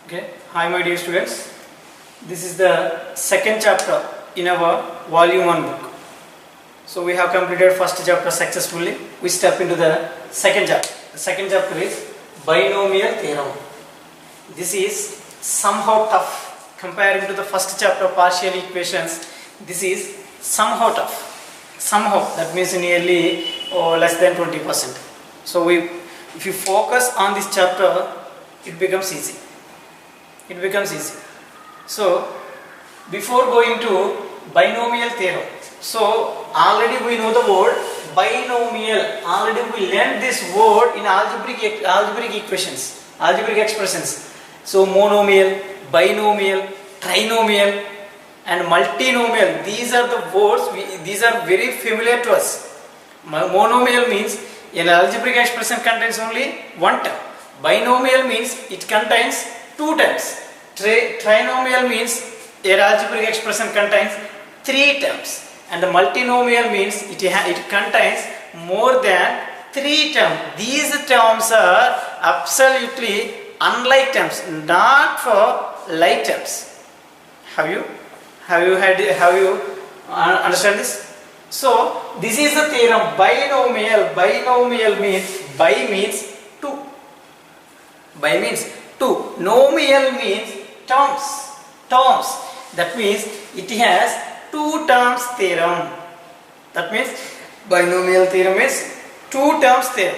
Okay, hi my dear students. This is the second chapter in our volume 1 book. So we have completed first chapter successfully. We step into the second chapter. The second chapter is binomial theorem. This is somehow tough comparing to the first chapter partial equations. This is somehow tough. Somehow, that means nearly less than 20%. So if you focus on this chapter, it becomes easy. It becomes easy. So before going to binomial theorem, so already we know the word binomial. Already we learned this word in algebraic equations, algebraic expressions. So monomial, binomial, trinomial and multinomial. These are the words, these are very familiar to us. Monomial means an algebraic expression contains only one term. Binomial means it contains two terms. Trinomial means an algebraic expression contains three terms. And the multinomial means it contains more than three terms. These terms are absolutely unlike terms, not for like terms. Have you understand this? So this is the theorem binomial. Binomial means bi means two. Bi means two. Nomial means terms. Terms. That means it has two terms theorem. That means binomial theorem is two terms theorem.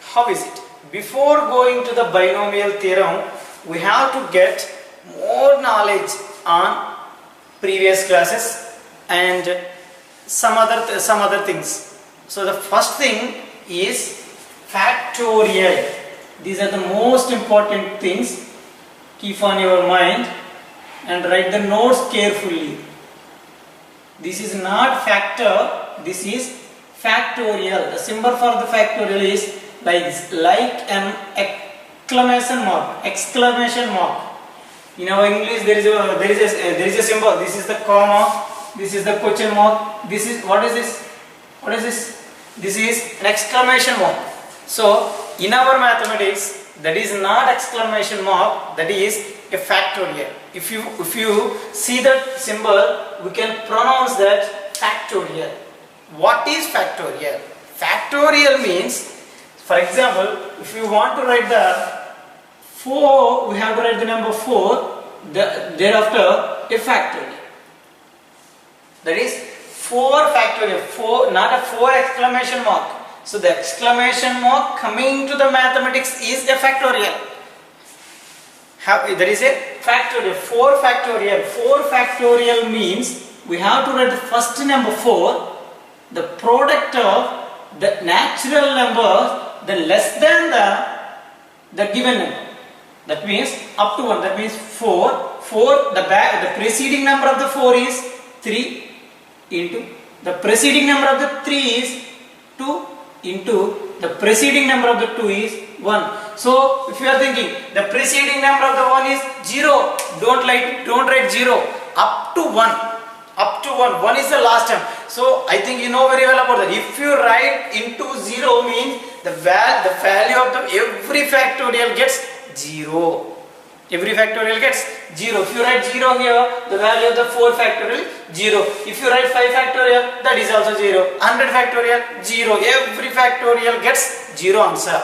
How is it? Before going to the binomial theorem, we have to get more knowledge on previous classes and some other things. So the first thing is factorial. These are the most important things. Keep on your mind and write the notes carefully. This is not factor, this is factorial. The symbol for the factorial is like an exclamation mark. Exclamation mark. In our English there is a symbol. This is the comma. This is the question mark. This is what is this? What is this? This is an exclamation mark. So in our mathematics, that is not exclamation mark. That is a factorial. If you see that symbol, we can pronounce that factorial. What is factorial? Factorial means, for example, if you want to write the 4, we have to write the number 4, thereafter a factorial. That is 4 factorial, 4, not a 4 exclamation mark. So the exclamation mark coming to the mathematics is a factorial. There is a factorial, 4 factorial. 4 factorial means we have to write the first number 4, the product of the natural number, the less than the given number. That means up to 1. That means 4. The preceding number of the 4 is 3 into the preceding number of the 3 is 2 into the preceding number of the 2 is 1. So if you are thinking the preceding number of the 1 is 0, don't write 0. Up to 1. Up to 1. 1 is the last term. So I think you know very well about that. If you write into 0 means the value of every factorial gets 0. Every factorial gets 0. If you write 0 here, the value of the 4 factorial is 0. If you write 5 factorial, that is also 0. 100 factorial, 0. Every factorial gets 0 answer.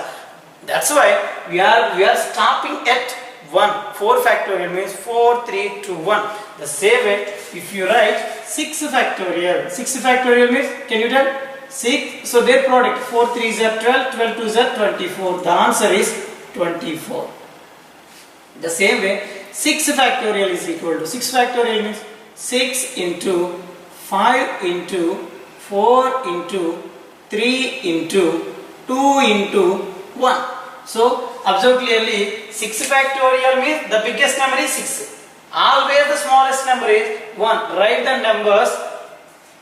That's why we are stopping at 1. 4 factorial means 4, 3, 2, 1. The same way, if you write 6 factorial. 6 factorial means, can you tell? 6. So their product 4 3s are 12, 12 2s are 24. The answer is 24. The same way, 6 factorial is equal to 6 factorial means 6 into 5 into 4 into 3 into 2 into 1. So observe clearly, 6 factorial means the biggest number is 6. Always the smallest number is 1. Write the numbers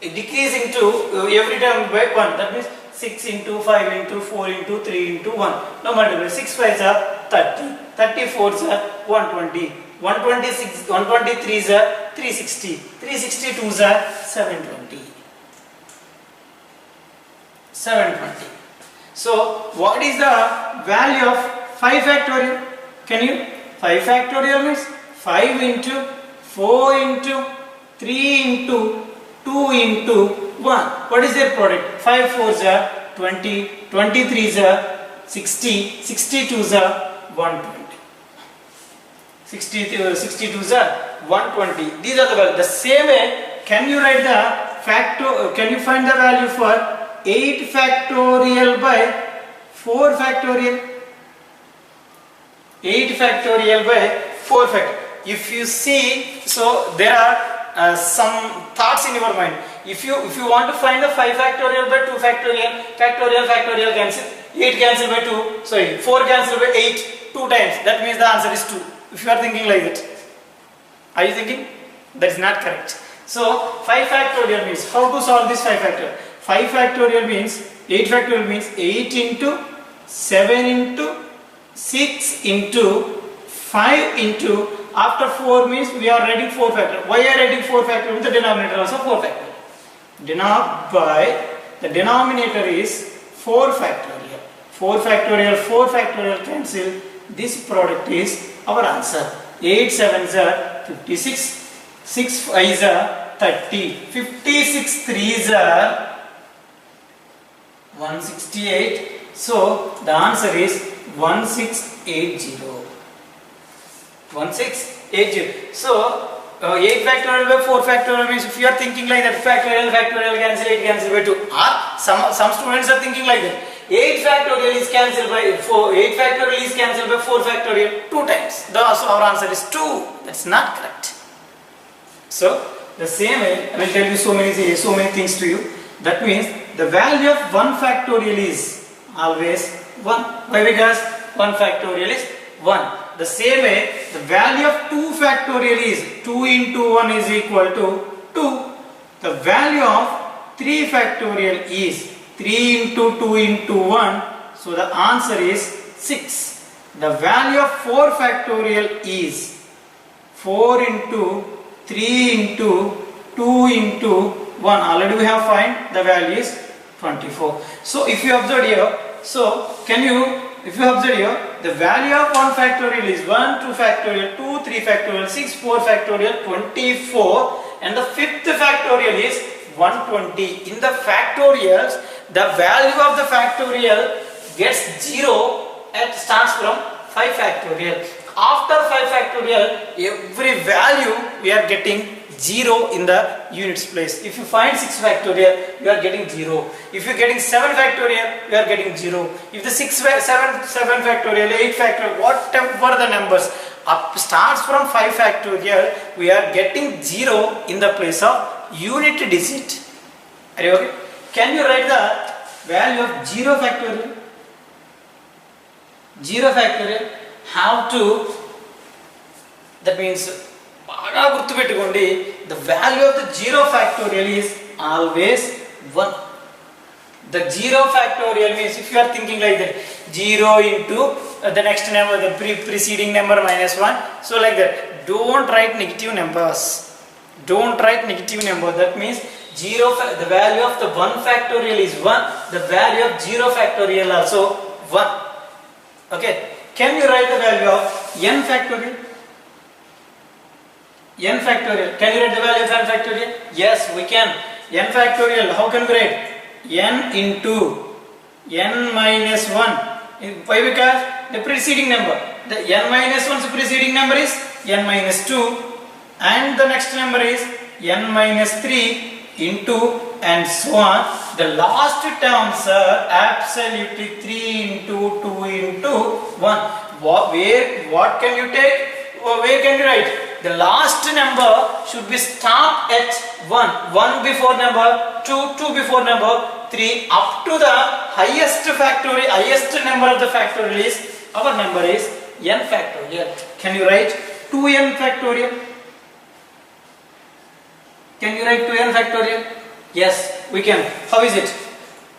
decreasing to every term by 1. That means 6 into 5 into 4 into 3 into 1. Now multiply. 6 5s are 30. 34s are 120. 126, 123s are 360. 362s are 720. 720. So what is the value of 5 factorial? Can you 5 factorial means 5 into 4 into 3 into 2 into 1. What is their product? 5 4s are 20, 23s are 60, 62s are 120. 62s are 120. These are the values. The same way, can you write the factor? Can you find the value for 8 factorial by 4 factorial? 8 factorial by 4 factorial. If you see, so there are some thoughts in your mind. If you want to find the 5 factorial by 2 factorial, factorial cancel, 8 cancel by 2, sorry, 4 cancel by 8, 2 times. That means the answer is 2. If you are thinking like that, are you thinking? That is not correct. So 5 factorial means, how to solve this 5 factorial? 5 factorial means, 8 factorial means 8 into 7 into 6 into 5 into, after 4 means we are writing 4 factorial. Why are writing 4 factorial? With the denominator also 4 factorial. The denominator is 4 factorial. 4 factorial cancel. This product is our answer. 8 7s are 56, 6 5s are 30, 56 3s are 168. So the answer is 1680. 1680. So 8 factorial by 4 factorial means, if you are thinking like that, factorial cancel, 8 cancel by 2. Or some students are thinking like that. 8 factorial is cancelled by 4. 8 factorial is cancelled by 4 factorial 2 times. So our answer is 2. That's not correct. So the same way, I will tell you so many things to you. That means the value of 1 factorial is always 1. Why? Because 1 factorial is 1. The same way, the value of 2 factorial is 2 into 1 is equal to 2. The value of 3 factorial is 3 into 2 into 1. So the answer is 6. The value of 4 factorial is 4 into 3 into 2 into 1. Already we have find the value is 24. So if you observe here, if you observe here, the value of 1 factorial is 1, 2 factorial, 2, 3 factorial, 6, 4 factorial, 24, and the 5th factorial is 120. In the factorials, the value of the factorial gets 0 and starts from 5 factorial. After 5 factorial, every value we are getting 0 in the units place. If you find 6 factorial, you are getting 0. If you are getting 7 factorial, you are getting 0. If the 7 factorial, 8 factorial, whatever the numbers starts from 5 factorial, we are getting 0 in the place of unit digit. Are you okay? Can you write the value of 0 factorial? 0 factorial, how to, that means, the value of the 0 factorial is always 1. The 0 factorial means, if you are thinking like that, 0 into the next number, the preceding number minus 1. So like that, don't write negative numbers. Don't write negative number. That means the value of the 1 factorial is 1. The value of 0 factorial also 1. Okay. Can you write the value of n factorial? N factorial. Can you write the value of n factorial? Yes, we can. N factorial, how can we write? N into n minus 1. Why? Because the preceding number. The n minus 1's preceding number is n minus 2. And the next number is n minus 3 into and so on. The last terms are absolutely 3 into 2 into 1. What can you take? Where can you write? The last number should be stopped at 1. 1 before number, 2 before number, 3 up to the highest factorial, highest number of the factorial is, our number is n factorial. Can you write 2n factorial? Can you write 2n factorial? Yes, we can. How is it?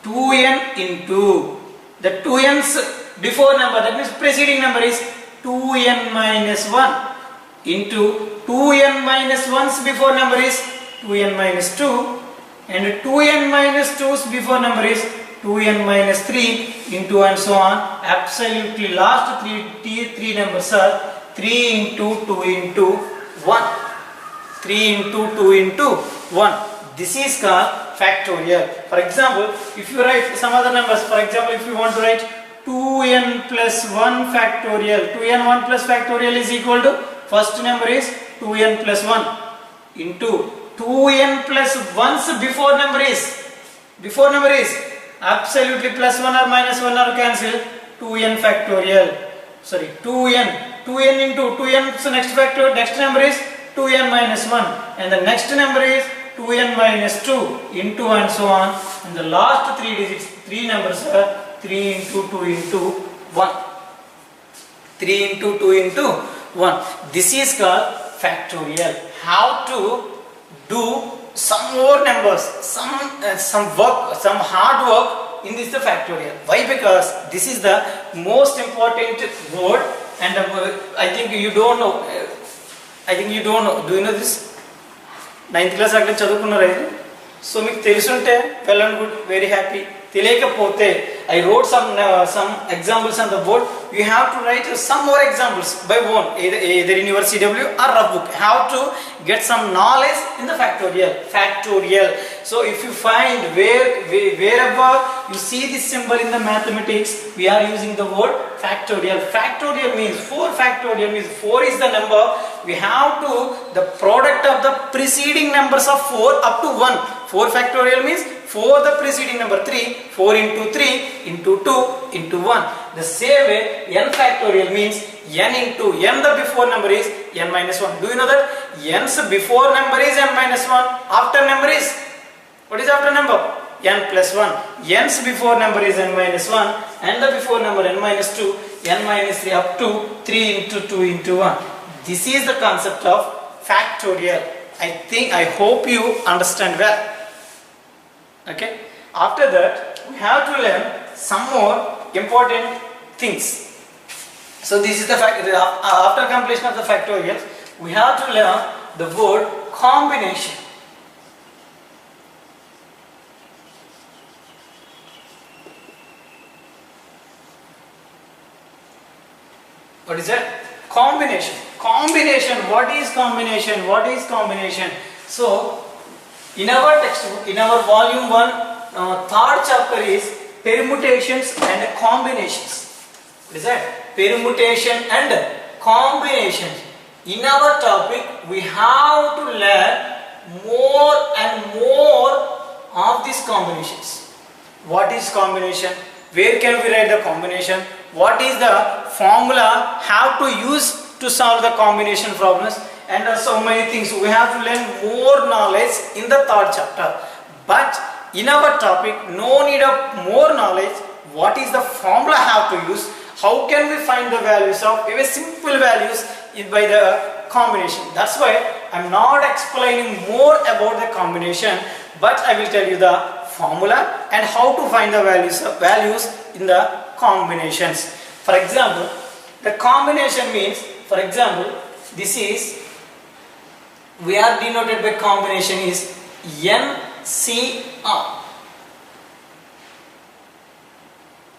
2n into the 2n's before number, that means preceding number is 2n minus 1 into 2n minus 1's before number is 2n minus 2 and 2n minus 2's before number is 2n minus 3 into and so on. Absolutely last three numbers are 3 into 2 into 1. 3 into 2 into 1. This is called factorial. For example, if you write some other numbers, for example, if you want to write 2n plus 1 factorial, 2n 1 plus factorial is equal to, first number is 2n plus 1 into 2n plus 1's before number is absolutely plus 1 or minus 1 are cancelled, 2n factorial, sorry 2n into 2n's next factor, next number is 2n minus 1, and the next number is 2n minus 2 into and so on, and the last 3 digits, 3 numbers are 3 into 2 into 1. 3 into 2 into 1. This is called factorial. How to do some more numbers, some work, some hard work in this factorial. Why? Because this is the most important word, and I think you don't know. Do you know this? 9th class అట్లా చదువుకున్నారా ఇది? So మీకు తెలుసుంటే well and good, very happy. తెలియకపోతే I wrote some examples on the board. You have to write some more examples by own, either in your CW or rough book. How to get some knowledge in the factorial. So if you find wherever you see this symbol in the mathematics, we are using the word factorial. Factorial means 4 factorial means 4 is the number. We have to the product of the preceding numbers of 4 up to 1. 4 factorial means 4 the preceding number 3, 4 into 3 into 2 into 1. The same way n factorial means n into n the before number is n minus 1. Do you know that n's before number is n minus 1, after number is, what is after number? N plus 1. N's before number is n minus 1 and the before number n minus 2, n minus 3 up to 3 into 2 into 1. This is the concept of factorial. I hope you understand well. Okay. After that, we have to learn some more important things. So this is the fact. After completion of the factorials, we have to learn the word combination. What is that? Combination. What is combination? So in our textbook, in our volume 1, third chapter is permutations and combinations. What is that? Permutation and combination. In our topic, we have to learn more and more of these combinations. What is combination? Where can we write the combination? What is the formula how to use to solve the combination problems? And so many things. We have to learn more knowledge in the third chapter. But in our topic, no need of more knowledge. What is the formula how to use? How can we find the values of even simple values by the combination? That's why I'm not explaining more about the combination, but I will tell you the formula and how to find the values in the combinations. For example, the combination means, for example, this is, we are denoted by combination is NCR.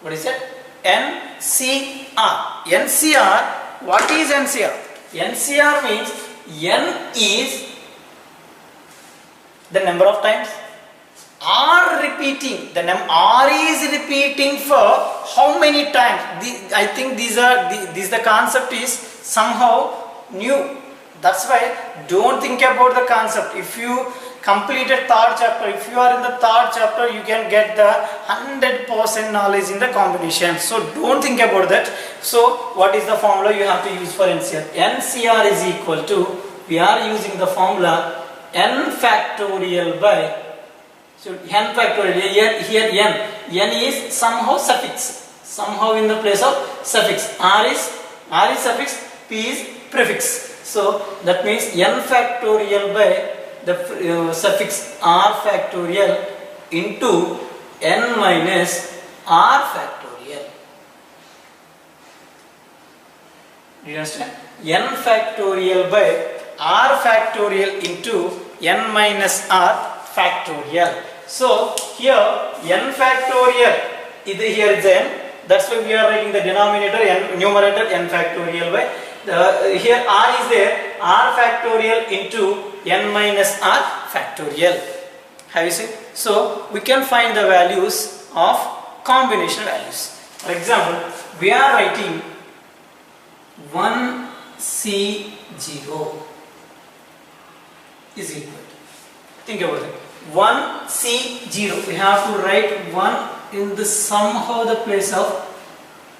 What is that? NCR. NCR, what is NCR? NCR means N is the number of times, R repeating, R is repeating for how many times? I think the concept is somehow new. That's why don't think about the concept. If you completed third chapter, if you are in the third chapter, you can get the 100% knowledge in the combination. So don't think about that. So what is the formula you have to use for NCR? NCR is equal to, we are using the formula n factorial by, so n factorial, here n is somehow suffix, somehow in the place of suffix. R is suffix, P is prefix. So that means n factorial by the suffix r factorial into n minus r factorial. Do you understand? N factorial by r factorial into n minus r factorial. So here n factorial, here is n. That's why we are writing the denominator n, numerator n factorial by Here r is there, r factorial into n minus r factorial. Have you seen? So we can find the values of combination values. For example, we are writing 1C0 is equal to, think about it, 1C0, we have to write 1 in the somehow the place of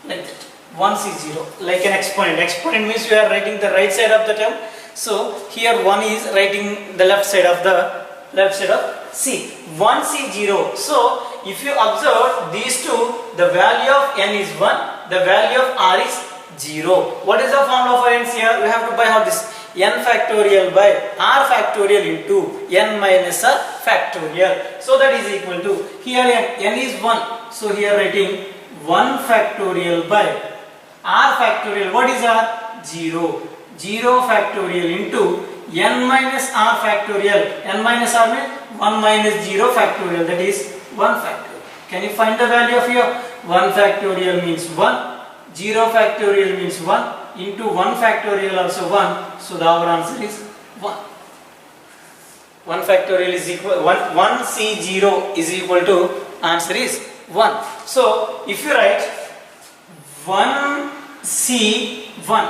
like that, 1C0, like an exponent. Exponent means we are writing the right side of the term. So here 1 is writing the left side of C. 1C0. So if you observe these two, the value of n is 1, the value of r is 0. What is the formula for n here? We have to by how this n factorial by r factorial into n minus r factorial. So that is equal to, here n is 1. So here writing 1 factorial by r factorial. What is r? 0. 0 factorial into n minus r factorial. N minus r means 1 minus 0 factorial, that is 1 factorial. Can you find the value of your 1 factorial means 1, 0 factorial means 1, into 1 factorial also 1, so the our answer is 1. 1 factorial is equal, 1 C0 is equal to, answer is 1. So if you write 1 C1,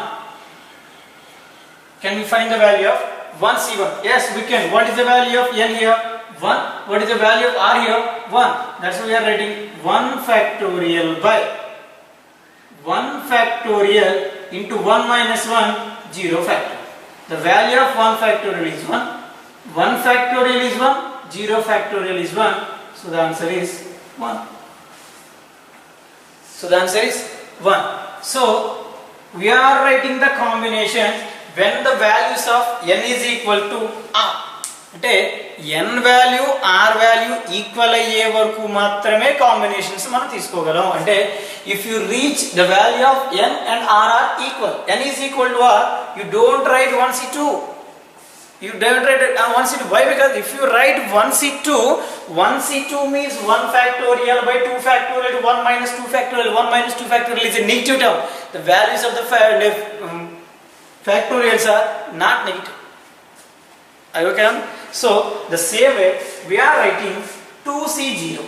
can we find the value of 1 C1? Yes, we can. What is the value of n here? 1. What is the value of r here? 1. That's why we are writing 1 factorial by 1 factorial into 1 minus 1, 0 factorial. The value of 1 factorial is 1. 1 factorial is 1. 0 factorial is 1. So the answer is 1. So the answer is 1. So we are writing the combination when the values of n is equal to r. అంటే n value r value equal అయ్యే వరకు మాత్రమే combinations మనం తీసుకోగలం. అంటే if you reach the value of n and r are equal, n is equal to r, you don't write 1c2. You don't write 1c2. Why? Because if you write 1c2 means 1 factorial by 2 factorial to 1 minus 2 factorial. 1 minus 2 factorial is a negative term. The values of the factorials are not negative. Are you okay? So the same way we are writing 2c0.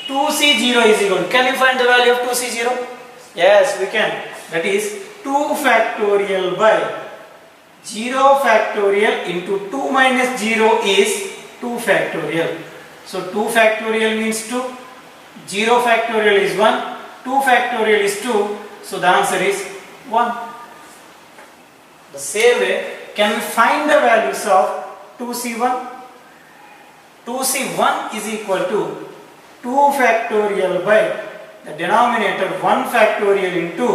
2c0 is equal. Can you find the value of 2c0? Yes, we can. That is 2 factorial by 0 factorial into 2 minus 0 is 2 factorial. So 2 factorial means 2, 0 factorial is 1, 2 factorial is 2, so the answer is 1. The same way, can we find the values of 2c1? 2c1 is equal to 2 factorial by the denominator 1 factorial into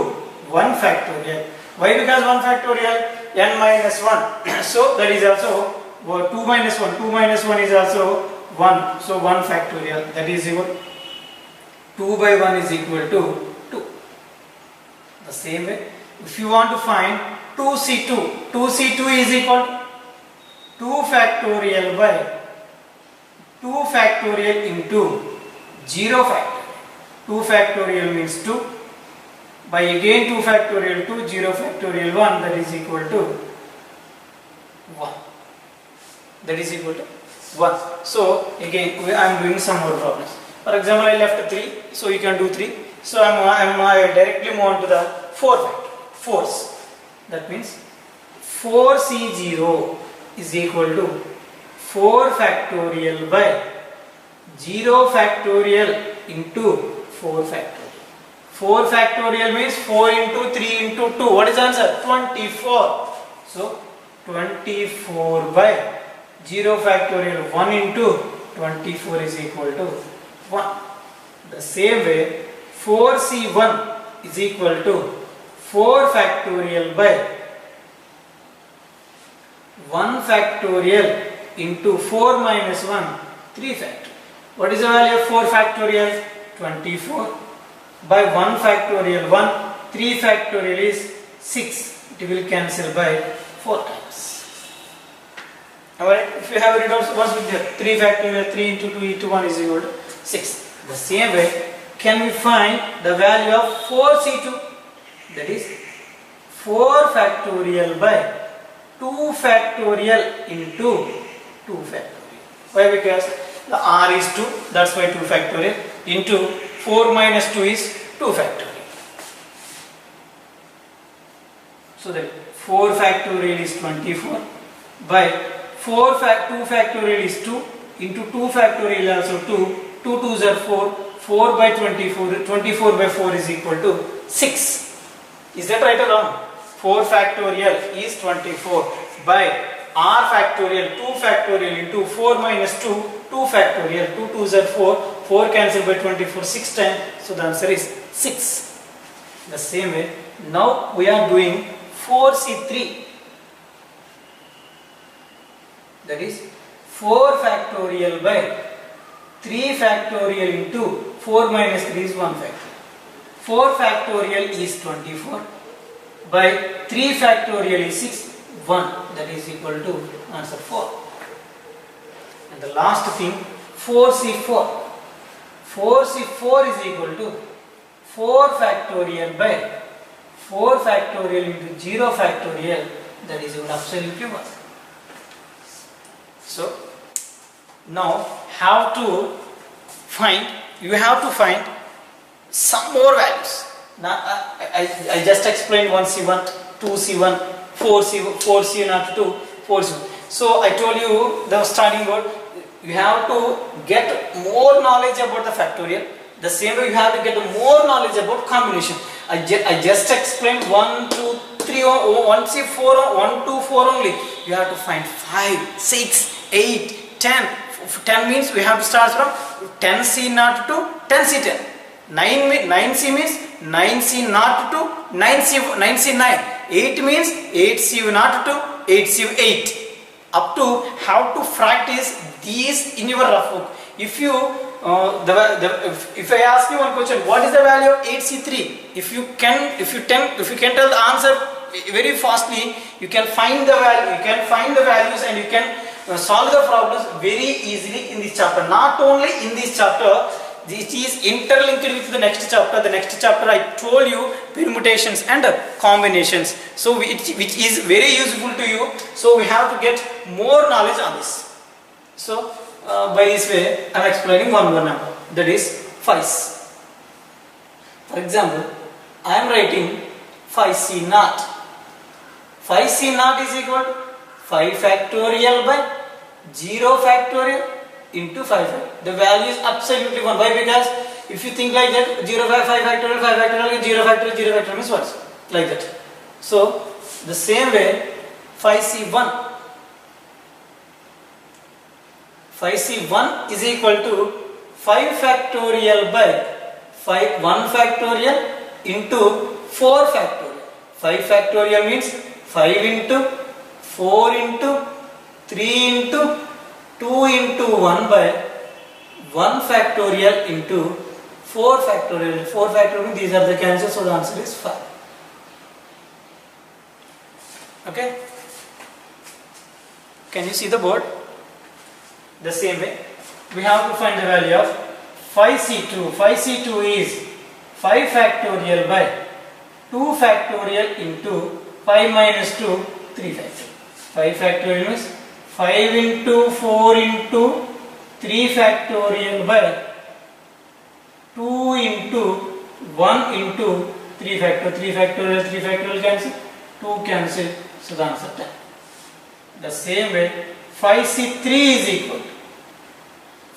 1 factorial. Why? Because 1 factorial, n minus 1. So that is also 2 minus 1. 2 minus 1 is also 1. So 1 factorial, that is equal 2 by 1 is equal to 2. The same way, if you want to find 2c2, 2c2 is equal to 2 factorial by 2 factorial into 0 factorial. 2 factorial means 2. By again 2 factorial 2, 0 factorial 1, that is equal to 1. That is equal to 1. So again I am doing some more problems. For example, I left 3, so you can do 3. So I directly move on to the 4 factor, 4s. That means 4c0 is equal to 4 factorial by 0 factorial into 4 factorial. 4 factorial means 4 into 3 into 2. What is the answer? 24. So 24 by 0 factorial 1 into 24 is equal to 1. The same way 4c1 is equal to 4 factorial by 1 factorial into 4 minus 1, 3 factorial. What is the value of 4 factorial? 24. By 1 factorial 1, 3 factorial is 6. It will cancel by 4 times. Alright, if you have it also once with the 3 factorial, 3 into 2 into 1 is equal to 6. The same way, can we find the value of 4c2? That is 4 factorial by 2 factorial into 2 factorial. Why? Because the r is 2, that's why 2 factorial into 4 minus 2 is 2 factorial. So that 4 factorial is 24 by 2 factorial is 2 into 2 factorial also 2, 2 2s are 4, 4 by 24, 24 by 4 is equal to 6. Is that right or wrong? 4 factorial is 24 by r factorial 2 factorial into 4 minus 2, 2 factorial, 2 2s are 4, 4 cancel by 24 6 times, so the answer is 6. The same way, now we are doing 4c3, that is 4 factorial by 3 factorial into 4 minus 3 is 1 factorial. 4 factorial is 24 by 3 factorial is 6, 1, that is equal to answer 4. And the last thing, 4c4. 4c4 is equal to 4 factorial by 4 factorial into 0 factorial, that is equal to absolutely 1. So now you have to find some more values. Now I just explained 1c1, 2c1, 4c0 to 4c1. So I told you the starting word, you have to get more knowledge about the factorial. The same way you have to get more knowledge about combination. I just explained 1, 2, 3, 1c4, 1, 2, 4 only. You have to find 5, 6, 8, 10. 10 means we have to start from 10c0 to 10c10. 9c means 9c0 to 9c9. 8 means 8c0 to 8c8. Up to how to practice these in your rough book. If you if I ask you one question, what is the value of 8c3? If you can tell the answer very fastly, you can find the value. You can find the values and you can solve the problems very easily in this chapter. Not only in this chapter, this is interlinked with the next chapter. The next chapter I told you permutations and combinations. So which is very useful to you. So we have to get more knowledge on this. So by this way I am explaining one more number, that is 5s. For example, I am writing 5c0. 5c0 is equal to 5 factorial by 0 factorial into 5 factorial. The value is absolutely 1. Why? Because if you think like that, 0 by 5 factorial, 5 factorial, 0 factorial, 0 factorial means what? Like that. So the same way 5c1. 5c1 is equal to 5 factorial by 1 factorial into 4 factorial. 5 factorial means 5 into 4 into 3 into 2 into 1 by 1 factorial into 4 factorial. 4 factorial, these are the cancels, so the answer is 5. Okay? Can you see the board? The same way, we have to find the value of 5c2. 5c2 is 5 factorial by 2 factorial into 5 minus 2, 3 factorial. 5 factorial means 5 into 4 into 3 factorial by 2 into 1 into 3 factorial. 3 factorial, 3 factorial cancel, 2 cancel, so the answer 10. The same way, 5c3 is equal to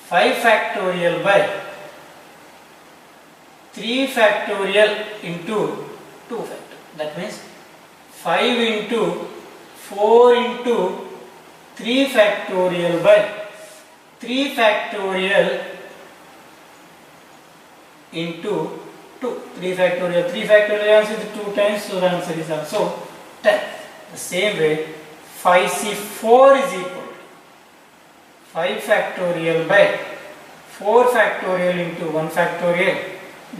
5 factorial by 3 factorial into 2 factorial. That means 5 into 4 into 3 factorial by 3 factorial into 2. 3 factorial. 3 factorial answer is 2 times, so the answer is also 10. The same way, 5c4 is equal to 5 factorial by 4 factorial into 1 factorial,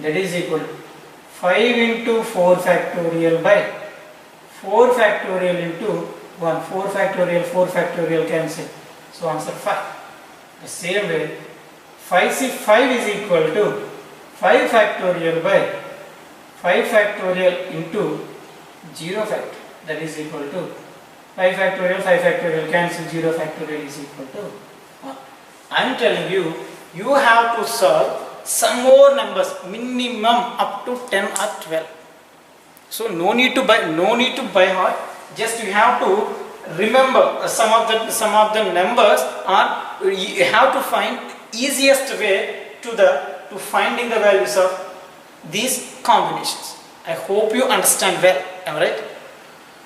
that is equal to 5 into 4 factorial by 4 factorial into 1. 4 factorial cancel, so answer 5. The same way, 5c5 is equal to 5 factorial by 5 factorial into 0 factor, that is equal to 5 factorial cancel, 0 factorial is equal to 1. I am telling you, you have to solve some more numbers, minimum up to 10 or 12. So no need to buy heart. Just you have to remember some of the numbers, or you have to find easiest way to finding the values of these combinations. I hope you understand well. Am I right?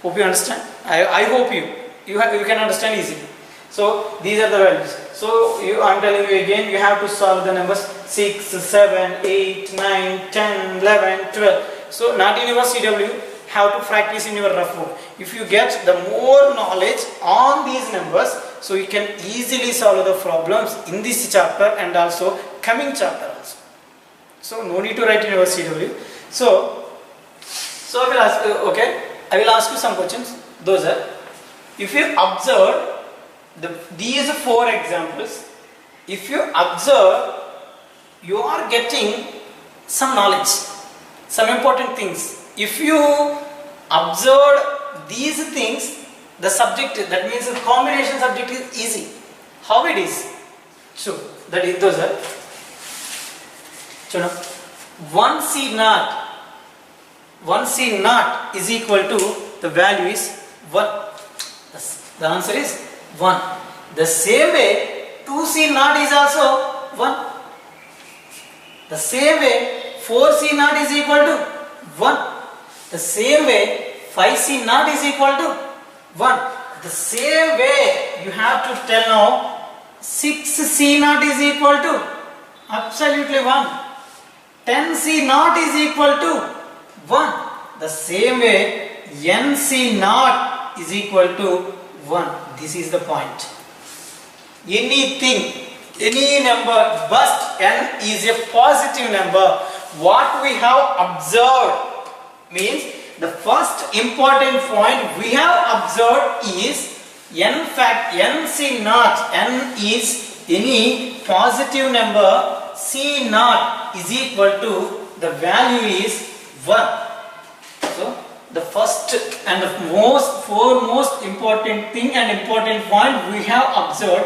Hope you understand. I hope you can understand easily. So these are the values. So I am telling you again, you have to solve the numbers 6, 7, 8, 9, 10, 11, 12. So not in your CW, have to practice in your rough book. If you get the more knowledge on these numbers, so you can easily solve the problems in this chapter and also coming chapter also. So no need to write in your CW. So I will ask you, okay, I will ask you some questions. Those are, if you observe these 4 examples, if you observe, you are getting some knowledge, some important things. If you observe these things, the subject, that means the combination subject is easy. How it is? So that is, those are, so now 1 C naught is equal to, the value is 1. The answer is 1. The same way 2 C naught is also 1. The same way 4 C naught is equal to 1. The same way 5 C naught is equal to 1. The same way you have to tell now 6 C naught is equal to absolutely 1. 10 C naught is equal to 1. The same way n C naught is equal to 1. This is the point. Anything, any number, but n is a positive number. What we have observed means, the first important point we have observed is n C naught. N is any positive number, C naught is equal to, the value is 1. So the first and the foremost important thing and important point we have observed,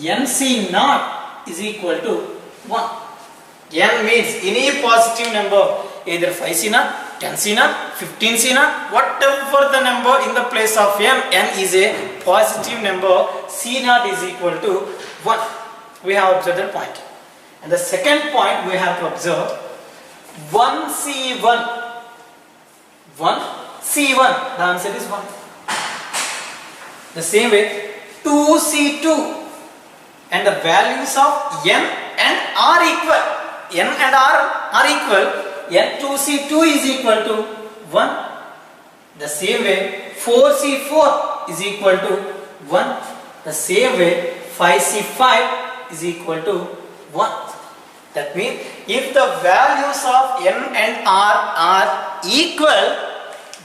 n C naught is equal to 1. N means any positive number, either 5 C naught, 10 C naught, 15 C naught, whatever the number in the place of n is a positive number, C naught is equal to 1. We have observed that point. And the second point we have to observe, 1 C1. 1 C1, the answer is 1. The same way 2 C2, and the values of n and r equal. N and r are equal. N2 C2 is equal to 1. The same way 4 C4 is equal to 1. The same way 5 C5 is equal to 1. That means if the values of n and r are equal,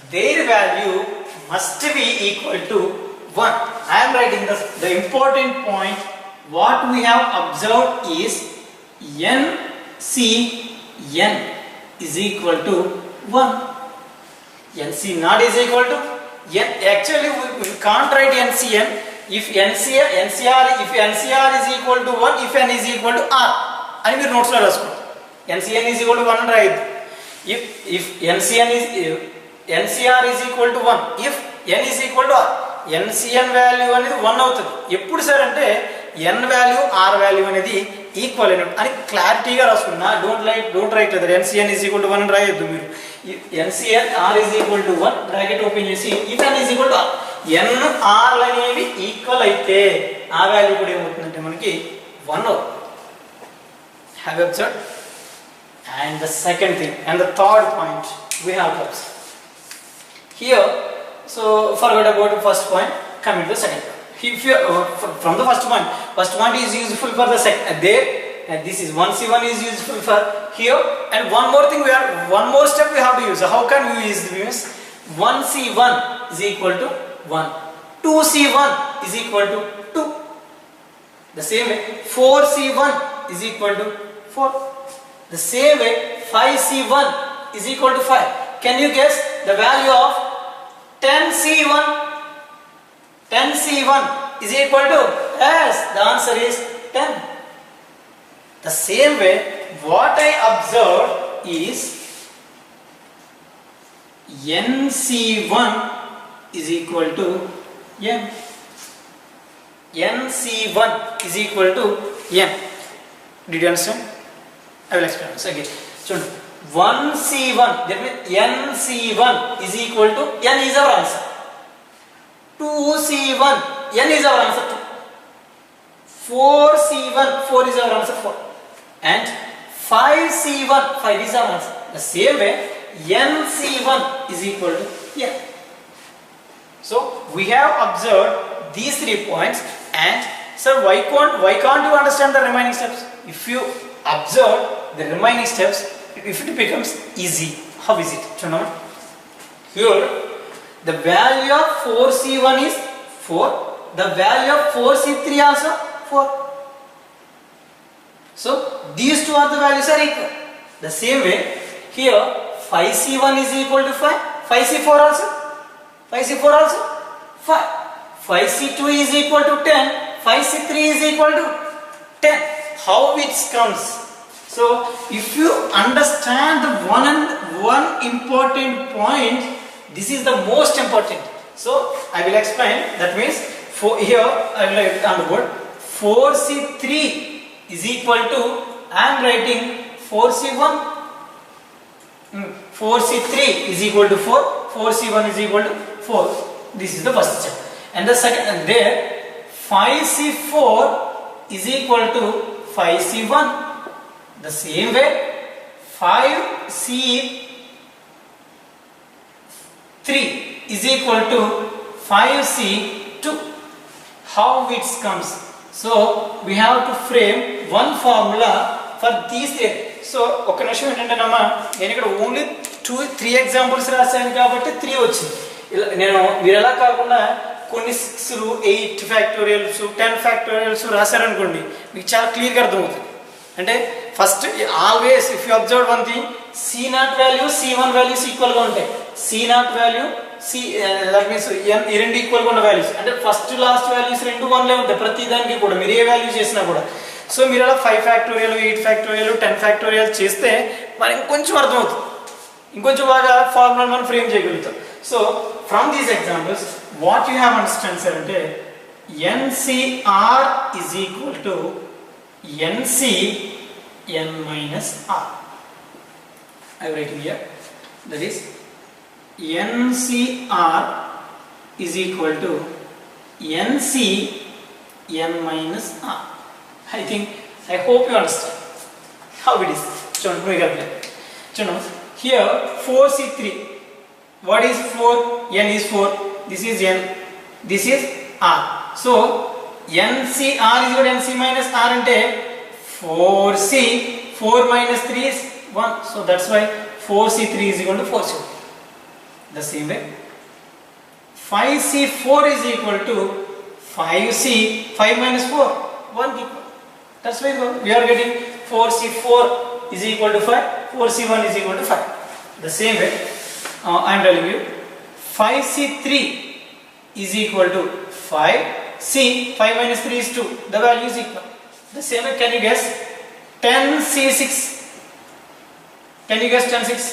their value must be equal to 1. I am writing the important point. What we have observed is n C n is equal to 1. N C naught is equal to n. Actually we can't write n C n. If NCR is equal to 1, if n is equal to r. I will notes NCN is equal to 1 right. If NCR is equal to 1, if n is equal to r, NCN value అనేది 1 అవుతుంది. ఎప్పుడు sir అంటే n value r value అనేది equal అని క్లారిటీగా రాసుకున్నా. Don't write that NCN is equal to 1 అని రాయొద్దు మీరు. NCN r is equal to 1 bracket open చేసి if n is equal to r, n r అనేవి ఈక్వల్ అయితే ఆ వాల్యూ కూడా ఏమవుతుందంటే మనకి 1 అవుతుంది. Have you observed? And the second thing and the third point we have to observe here. So forget about the first point, coming to the second point. If you from the first point is useful for the second there, and this is 1C1 is useful for here, and one more step we have to use. How can we use this? 1C1 is equal to 1, 2C1 is equal to 2. The same way 4C1 is equal to 4. The same way 5C1 is equal to 5. Can you guess the value of 10C1. 10C1 is equal to, yes, the answer is 10. The same way, what I observed is NC1 is equal to N. NC1 is equal to N. Did you understand? I will explain this again. So 1C1, that means NC1 is equal to N is our answer. 2C1, N is our answer 2. 4C1, 4 is our answer 4. And 5C1, 5 is our answer. The same way, NC1 is equal to N. So we have observed these 3 points, and sir, why can't you understand the remaining steps? If you observe the remaining steps, if it becomes easy, how is it? Here, the value of 4C1 is 4. The value of 4C3 also 4. So these two are the values are equal. The same way, here 5C1 is equal to 5. 5C4 also. 5C4 also 5. 5C2 is equal to 10. 5C3 is equal to 10. How it comes? So if you understand the one important point, this is the most important. So I will explain. That means here I will write on the board 4C3 is equal to, I am writing 4C1. 4C3 is equal to 4. 4C1 is equal to 4. This is the first step. And the second, and there 5C4 is equal to 5C1. The same way 5C3 is equal to 5C2. How it comes? So we have to frame one formula for these three. So ఒక నిమిషం ఏంటంటేనమ్మా, నేను ఇక్కడ only 3 examples రాశాను కాబట్టి 3 వచ్చింది. నేను మీరు ఎలా కాకుండా కొన్ని 6లు 8 ఫ్యాక్టోరియల్స్ 10 ఫ్యాక్టోరియల్స్ రాశారనుకోండి, మీకు చాలా క్లియర్గా అర్థమవుతుంది. అంటే first always if you observe one thing, C0 value C1 values ఈక్వల్గా ఉంటాయి. C0 వాల్యూ దట్ మీన్స్ ఈ రెండు ఈక్వల్గా ఉన్న వాల్యూస్, అంటే ఫస్ట్ లాస్ట్ వాల్యూస్ రెండు 1లే ఉంటాయి ప్రతి దానికి కూడా, మీరు ఏ వాల్యూ చేసినా కూడా. సో మీరు అలా 5 ఫ్యాక్టోరియల్ 8 ఫ్యాక్టోరియల్ 10 ఫ్యాక్టోరియల్ చేస్తే మనకి ఇంకొంచెం అర్థమవుతుంది, ఇంకొంచెం బాగా ఫార్ములా మనం ఫ్రేమ్ చేయగలుగుతాం. So from these examples what you have understand sir అంటే NCR is equal to NC n minus R. I am writing here, that is NCR is equal to NC n minus R. I hope you understand how it is. Here 4C3, what is 4? N is 4, this is N, this is R. So NCR is equal to NC minus R ante 4C, 4 minus 3 is 1. So that's why 4C3 is equal to 4C. The same way 5C4 is equal to 5C, 5 minus 4, 1 equal. That's why we are getting 4C4 is equal to 5, 4C1 is equal to 5. The same way I am telling you 5C3 is equal to 5C, 5 minus 3 is 2, the value is equal. The same way, can you guess 10C6? Can you guess 10C6?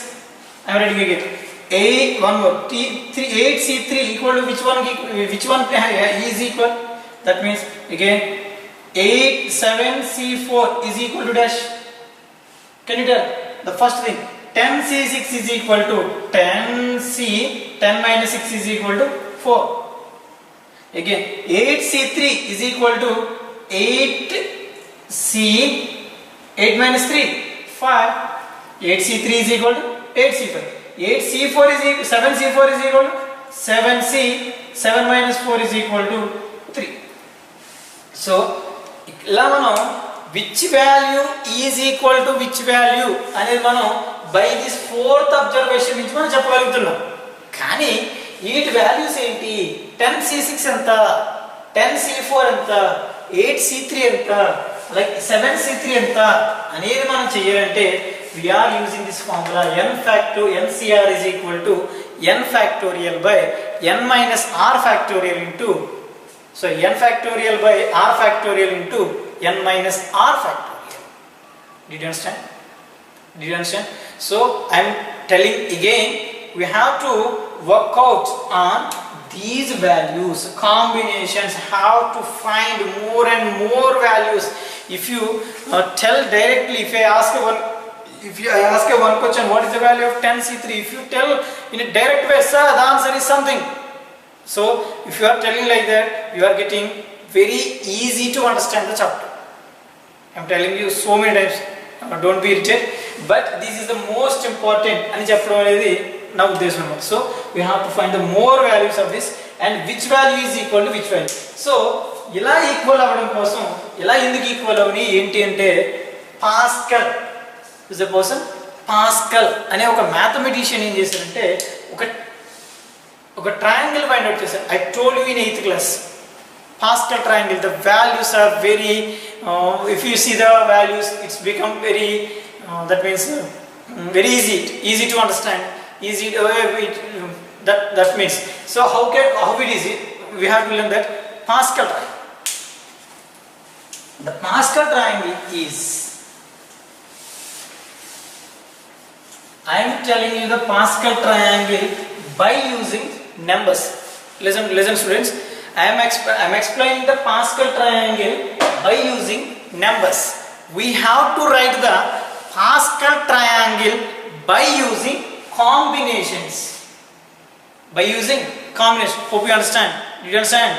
I am writing again. 8C3 equal to which one is equal? That means again 8 7C4 is equal to dash. Can you tell? The first thing 10C6 is equal to 10C, 10 minus 6 is equal to 4. Again 8C3 is equal to 8C, 8 minus 3, 5. 8C3 is equal to 8C5. 8C4 is equal, 7C4 is equal to 7C, 7 minus 4 is equal to 3. So ఇలా మనం which value is equal to which value అనేది మనం by this fourth observation నుంచి మనం చెప్పగలుగుతున్నాం. కానీ వీటి values ఏంటి? 10C6 ఎంత, 10C4 ఎంత, 8C3 ఎంత, లైక్ 7C3 ఎంత అనేది మనం చేయాలంటే we are using this formula n factor NCR is equal to n factorial by n minus r factorial into, so n factorial by r factorial into n minus r factorial. Did you understand? Did you understand? So I am telling again, we have to work out on these values, combinations, how to find more and more values. If you tell directly, if I ask one question, what is the value of 10C3? If you tell in a direct way, sir, the answer is something. So if you are telling like that, you are getting very easy to understand the chapter. I am telling you so many times, don't be irritated, but this is the most important and chapter now this one. So we have to find the more values of this and which value is equal to which value. So ఇలా equal అవ్వడం కోసం ఇలా ఎందుకు equal అవని ఏంటి అంటే pascal is the person. Pascal అనే ఒక mathematician ఏం చేశారంటే ఒక ట్రయాంగిల్ ఫైండ్ అవుట్ చేశారు. I told you in 8th class, Pascal triangle, the values are very if you see the values, it's become very that means very easy to understand, easy that means. So how it is it? We have to learn that Pascal triangle. The Pascal triangle is, I am telling you the Pascal triangle by using numbers. Listen students, I am explaining the Pascal triangle by using numbers. We have to write the Pascal triangle by using combinations. By using combination. Hope you understand. Did you understand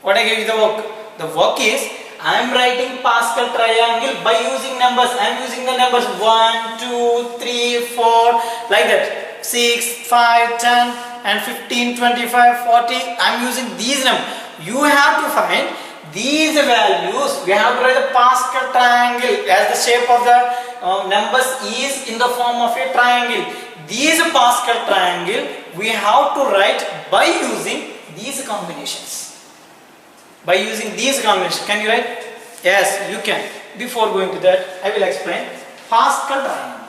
what I gave you the work? The work is, I am writing Pascal triangle by using numbers. I am using the numbers 1, 2, 3, 4 like that. 6, 5, 10 and 15, 25, 40. I am using these numbers. You have to find these values. We have to write the Pascal triangle as the shape of the numbers is in the form of a triangle. These Pascal triangle we have to write by using these combinations. By using these combinations. Can you write? Yes, you can. Before going to that, I will explain Pascal triangle.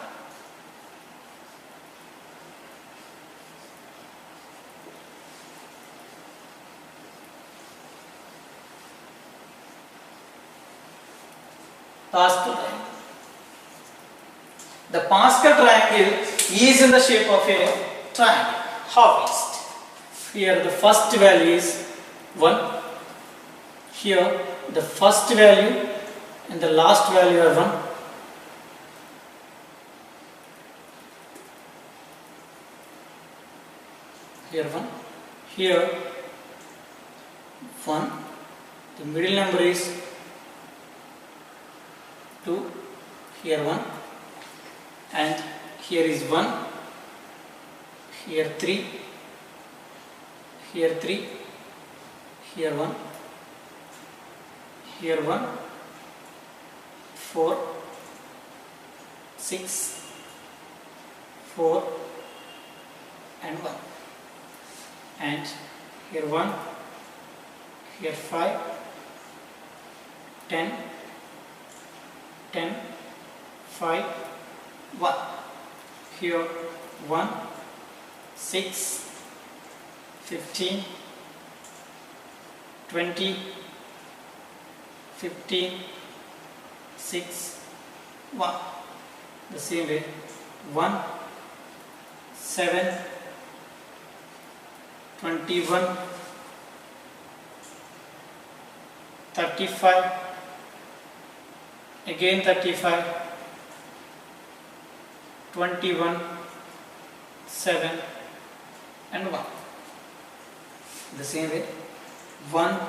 Pascal triangle. The Pascal triangle is in the shape of a triangle. How is it? Here the first value is 1. Here the first value and the last value are 1. Here 1. Here 1. The middle number is 2. Here 1. And here is 1. Here 3. Here 3. Here 1. Here 1, 4, 6, 4 and 1. And here 1, here 5, 10, 10, 5, 1. Here 1, 6, 15, 20, 15, 6, 1. The same way 1, 7, 21, 35, again 35, 21, 7 and 1. The same way 1,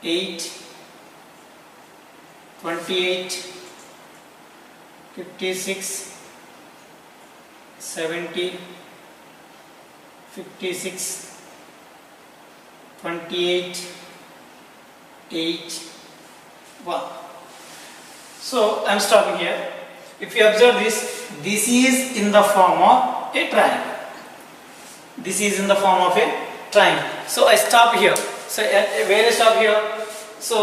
8, 28, 56, 70, 56, 28, 8, 1. So I am stopping here. If you observe this, this is in the form of a triangle. This is in the form of a triangle. So I stop here. So where I stop here? So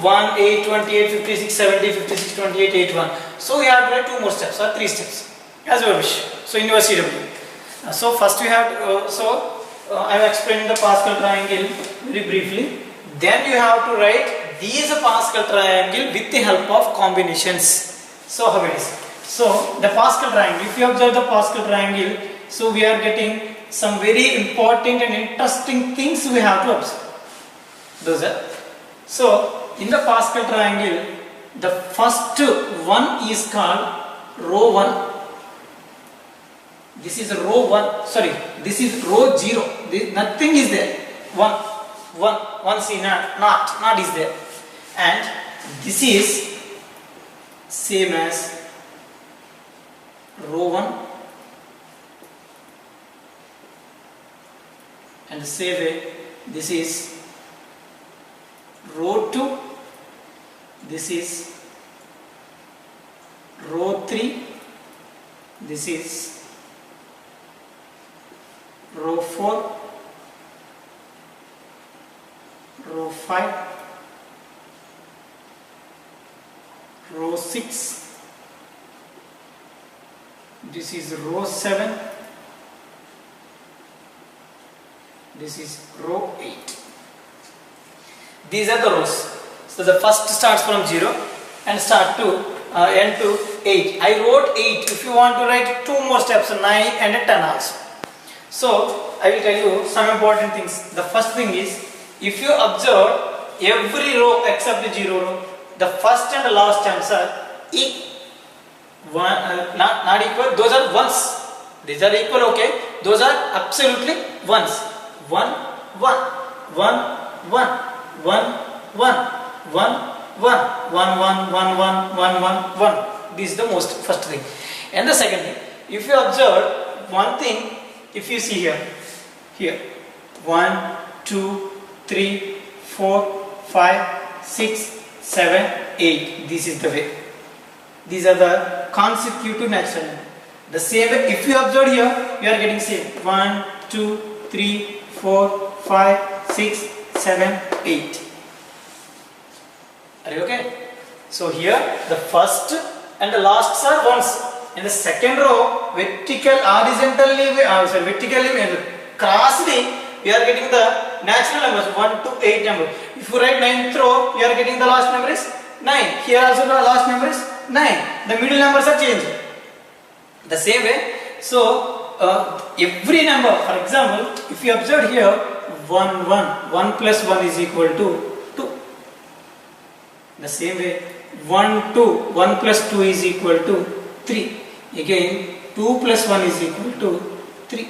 1, 8, 28, 56, 70, 56, 28, 8, 1. So we have to write 2 more steps or 3 steps as you wish. So in your CW. So first we have I am explaining the Pascal triangle very briefly. Then you have to write these Pascal triangle with the help of combinations. So how it is? So the Pascal triangle, if you observe the Pascal triangle, so we are getting some very important and interesting things we have to observe. Those are. So in the Pascal triangle, the first one is called row 1. This is row 1, sorry, this is row 0. Nothing is there. 1 see not is there. And this is same as row 1. And the same way, this is row 2. This is row 3. This is row 4, row 5, row 6, this is row 7, this is row 8. These are the rows. So the first starts from 0 and start to end to 8. I wrote 8. If you want to write 2 more steps, 9 and 10 also. So I will tell you some important things. The first thing is, if you observe every row except the 0 row, the first and the last terms are not equal. Those are ones. These are equal, okay? Those are absolutely ones. 1, 1, 1, 1, 1, 1, 1, 1, 1, 1, 1, 1, 1, 1, 1. This is the most first thing. And the second thing, if you observe one thing, if you see here 1, 2, 3, 4, 5, 6, 7, 8. This is the way. These are the consecutive natural number. The same way, if you observe here, you are getting same 1, 2, 3, 4, 5, 6, 7, 8. Are you okay? So here the first and the last are ones. In the second row, vertically, crossly, we are getting the natural numbers 1 to 8 number. If you write 9th row, you are getting the last number is 9. Here also the last number is 9. The middle numbers are changed. The same way, so every number, for example, if you observe here 1, 1, 1 plus 1 is equal to 2. The same way, 1, 2, 1 plus 2 is equal to 3. Again, 2 plus 1 is equal to 3.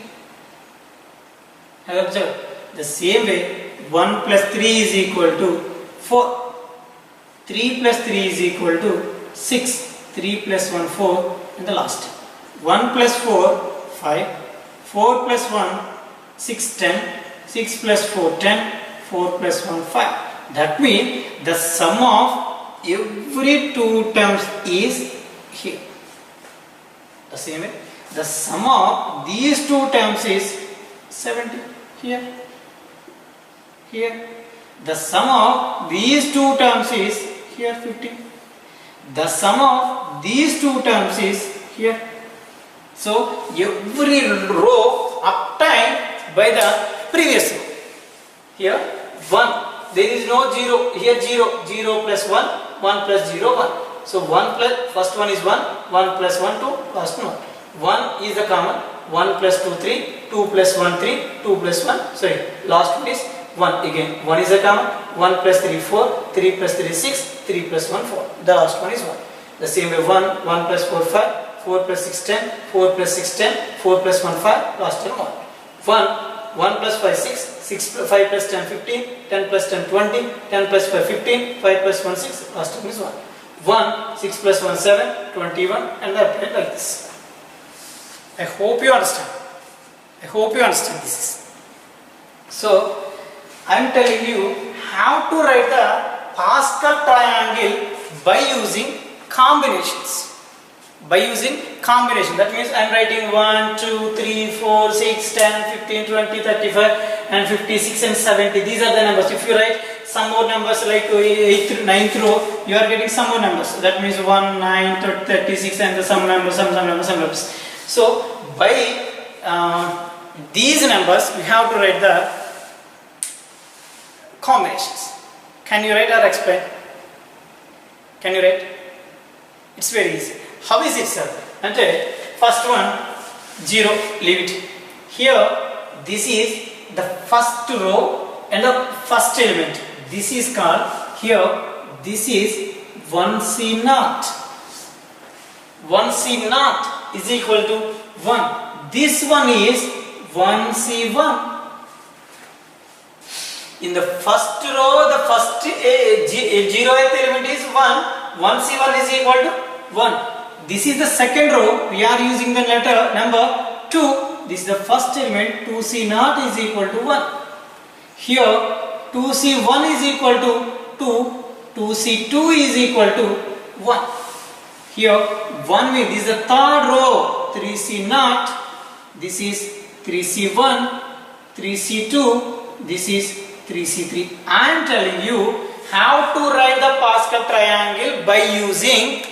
Have observed? The same way, 1 plus 3 is equal to 4. 3 plus 3 is equal to 6. 3 plus 1, 4. And the last. 1 plus 4, 5. 4 plus 1, 6, 10. 6 plus 4, 10. 4 plus 1, 5. That means the sum of every two terms is here. The same way, the sum of these two terms is 70 here. Here, the sum of these two terms is here 50. The sum of these two terms is here. So every row obtained by the previous row. Here 1. There is no 0. Here 0. 0 plus 1. 1 plus 0. 1. So 1 plus, first one is 1, 1 plus 1, 2, last one. 1 is the common, 1 plus 2, 3, 2 plus 1, 3, 2 plus 1, sorry, last one is 1 again. 1 is the common, 1 plus 3, 4, 3 plus 3, 6, 3 plus 1, 4. The last one is 1. The same way 1, 1 plus 4, 5, 4 plus 6, 10, 4 plus 6, 10, 4 plus 1, 5, last one 1. 1 plus 5, 6, 5 plus 10, 15, 10 plus 10, 20, 10 plus 5, 15, 5 plus 1, 6, last one is 1. 1, 6 plus 1, 7, 21, and I apply like this. I hope you understand. I hope you understand this. So, I am telling you how to write the Pascal triangle by using combinations. By using combination. That means I am writing 1, 2, 3, 4, 6, 10, 15, 20, 35, and 56 and 70. These are the numbers. If you write some more numbers like 8th, 9th row, you are getting some more numbers. That means 1, 9, 36 and some numbers. So by these numbers we have to write the combinations. Can you write or explain? Can you write? It's very easy. How is it, sir? Ante first one 0, leave it. Here this is the first row and the first element. This is called, here this is 1C naught. 1C naught is equal to 1. This one is 1C1. In the first row, the first 0th element is 1. 1C1 is equal to 1. This is the second row. We are using the letter number 2. This is the first element. 2C naught is equal to 1. Here 2C1 is equal to 2. 2C2 is equal to 1. Here 1 means this is the third row. 3C naught. This is 3C1. 3C2. This is 3C3. I am telling you how to write the Pascal triangle by using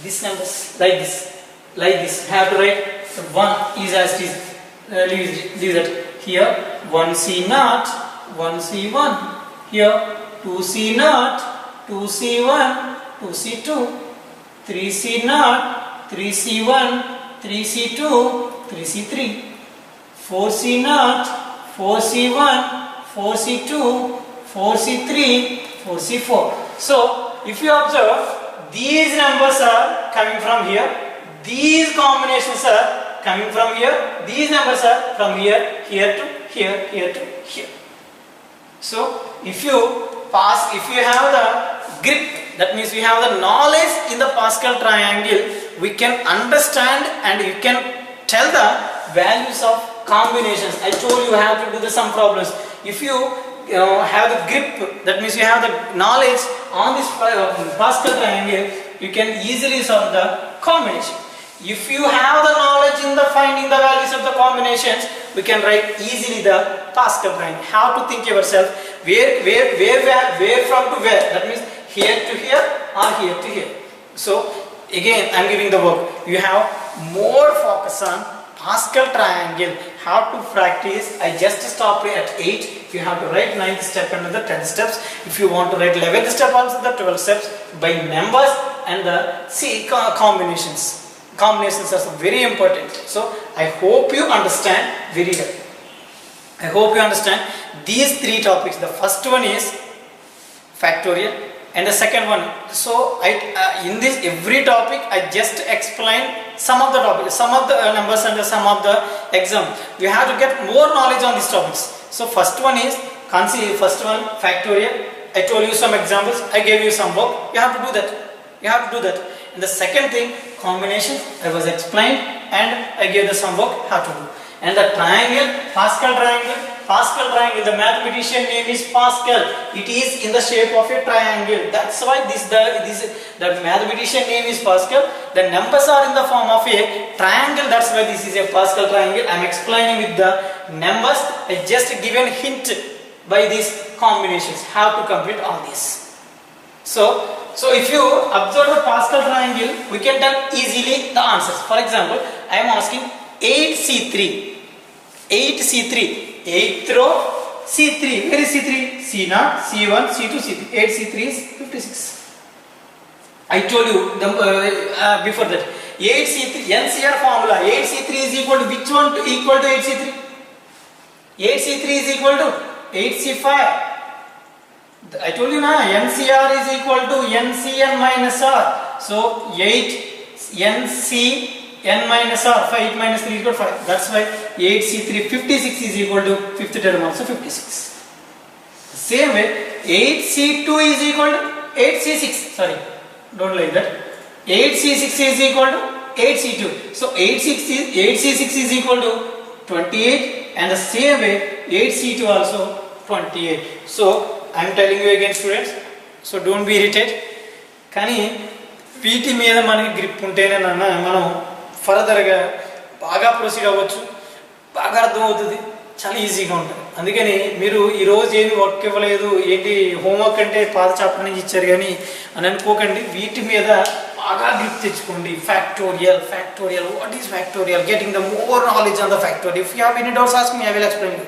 these numbers, like this. Like this. Have to write the 1 is as it is. Leave that. Here 1C naught, 1C1. Here 2C naught, 2C1, 2C2. 3C naught, 3C1, 3C2, 3C3. 4C naught, 4C1, 4C2, 4C3, 4C4. So, if you observe, these numbers are coming from here, these combinations are coming from here, these numbers are from here, here to here, here to here. So, if you have the grip, that means we have the knowledge in the Pascal triangle, we can understand and you can tell the values of combinations. I told you how to do the sum problems. If you have the grip, that means you have the knowledge on this Pascal triangle, you can easily solve the combination. If you have the knowledge in the finding the values of the combinations, we can write easily the Pascal triangle. How to think yourself, where from to where, that means here to here or here to here. So again I am giving the work. You have more focus on Pascal triangle. How to practice, I just stopped at 8. If you have to write 9th step and the 10th steps, if you want to write 11th step also the 12th steps by numbers and the combinations. Combinations are very important. So I hope you understand very well. I hope you understand these 3 topics. The first one is factorial and the second one. So in this every topic I just explain some of the topics, some of the numbers and some of the exam. You have to get more knowledge on these topics. So first one is first one factorial. I told you some examples. I gave you some work. You have to do that. You have to do that. And the second thing, combinations. I was explained and I gave the some work how to do. And the triangle, Pascal triangle. Pascal triangle, the mathematician name is Pascal. It is in the shape of a triangle. That's why the mathematician name is Pascal. The numbers are in the form of a triangle. That's why this is a Pascal triangle. I am explaining with the numbers. I just given hint by these combinations how to complete all this. So if you observe the Pascal triangle, we can tell easily the answers. For example, I am asking 8C3. 8C3. 8th row, C3. Where is C3? C0, C1, C2, C3. 8C3 is 56. I told you before that. 8C3, NCR formula. 8C3 is equal to which one equal to 8C3? 8C3 is equal to 8C5. I told you now, NCR is equal to NCN minus R. So 8 NCN minus R, 5 minus 3 is equal to 5. That's why 8C3, 56 is equal to 5th term also 56. Same way, 8C2 is equal to 8C6. Sorry, don't like that. 8C6 is equal to 8C2. So 8C6 is equal to 28, and the same way 8C2 also 28. So I am telling you again, students, so don't be irritated. Kani PT మీద మనకి grip ఉంటేనే మనం ఫర్దర్గా బాగా proceed అవ్వచ్చు, బాగా అర్థమవుతుంది. చాలా ఈజీగా ఉంటుంది. అందుకని మీరు ఈరోజు ఏమి వర్క్ ఇవ్వలేదు, ఏంటి హోంవర్క్ అంటే పాత చాప్టర్ నుంచి ఇచ్చారు కానీ అని అనుకోకండి. వీటి మీద బాగా గ్రిప్ తెచ్చుకోండి. Factorial, what is factorial, getting the more knowledge on the factorial. If you have any doubts ask me, I will explain you.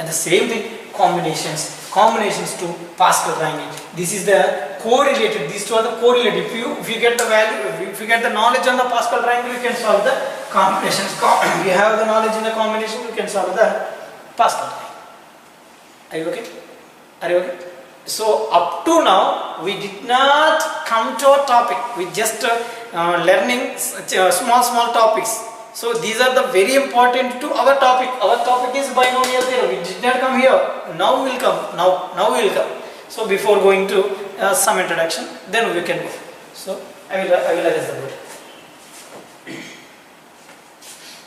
And the same thing, combinations to Pascal triangle. This is the correlated, these two are the correlated. If you get the value, if you get the knowledge on the Pascal triangle, you can solve the combinations. If you have the knowledge in the combination, you can solve the Pascal triangle. Are you okay? So up to now we did not come to a topic, we just learning small topics. So these are the very important to our topic. Our topic is binomial theorem. We did not come here. Now we will come. Now we will come. So before going to some introduction, then we can go. So I will erase the board.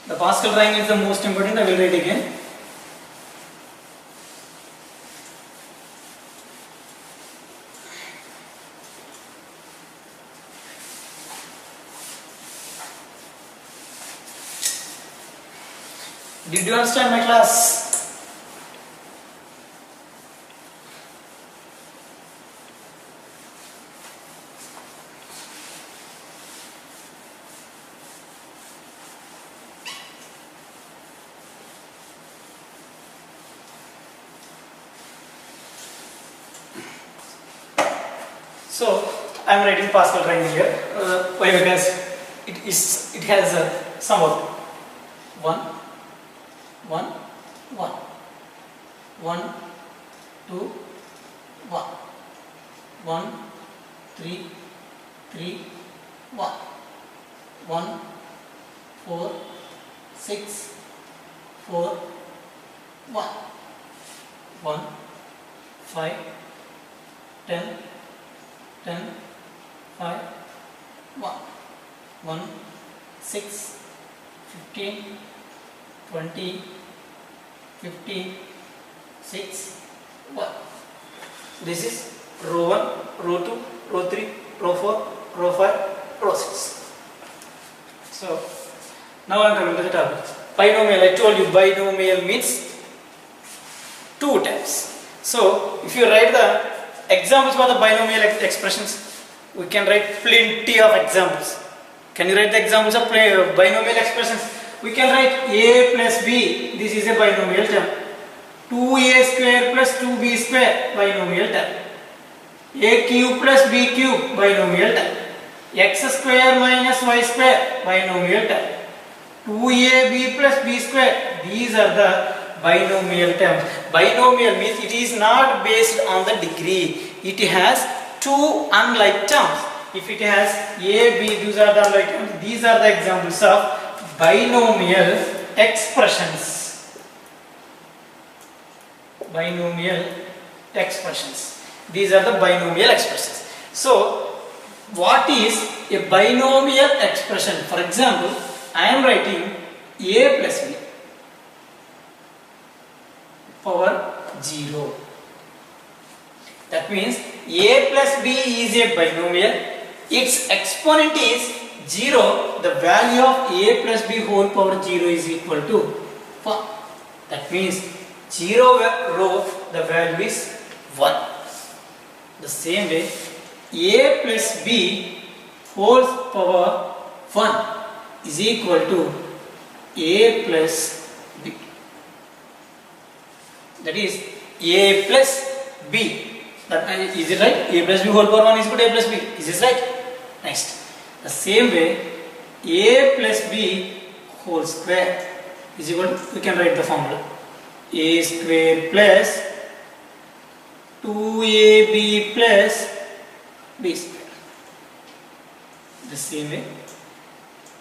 The Pascal triangle is the most important. I will write again. Did you understand my class? So I am writing Pascal triangle here. Why? Because it has somewhat 1, 1, 1, 1, 2, 1, 1, 3, 3, 1, 1, 4, 6, 4, 1, 1, 5, 10, 10, 5, 1, 1, 6, 15, 20, 15, 6, 1. This is row 1, row 2, row 3, row 4, row 5, row 6. So now I am coming to the topic. Binomial. I told you binomial means two types. So if you write the examples for the binomial expressions, we can write plenty of examples. Can you write the examples of binomial expressions? We can write a plus b, this is a binomial term. 2a square plus 2b square, binomial term. A cube plus b cube, binomial term. X square minus y square, binomial term. 2ab plus b square, these are the binomial terms. Binomial means it is not based on the degree. It has two unlike terms. If it has a, b, these are the unlike terms. These are the examples of binomial expressions. Binomial expressions. These are the binomial expressions. So what is a binomial expression? For example, I am writing a plus b power 0. That means a plus b is a binomial. Its exponent is 0. The value of a plus b whole power 0 is equal to 1. That means 0 row, the value is 1. The same way, a plus b whole power 1 is equal to a plus b. That is a plus b. That is it right? A plus b whole power 1 is equal to a plus b. Is this right? Next, the same way, a plus b whole square is equal to, we can write the formula, a square plus 2ab plus b square. The same way,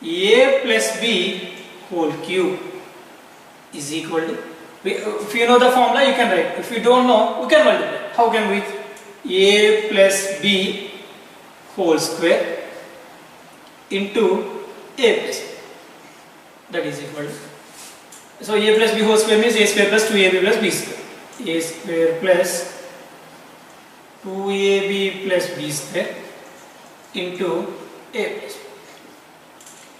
a plus b whole cube is equal to, if you know the formula you can write, if you don't know we can multiply. How can we? A plus b whole square into a plus b, that is equal to, so a plus b whole square means a square plus 2ab plus b square, a square plus 2ab plus b square into a plus b.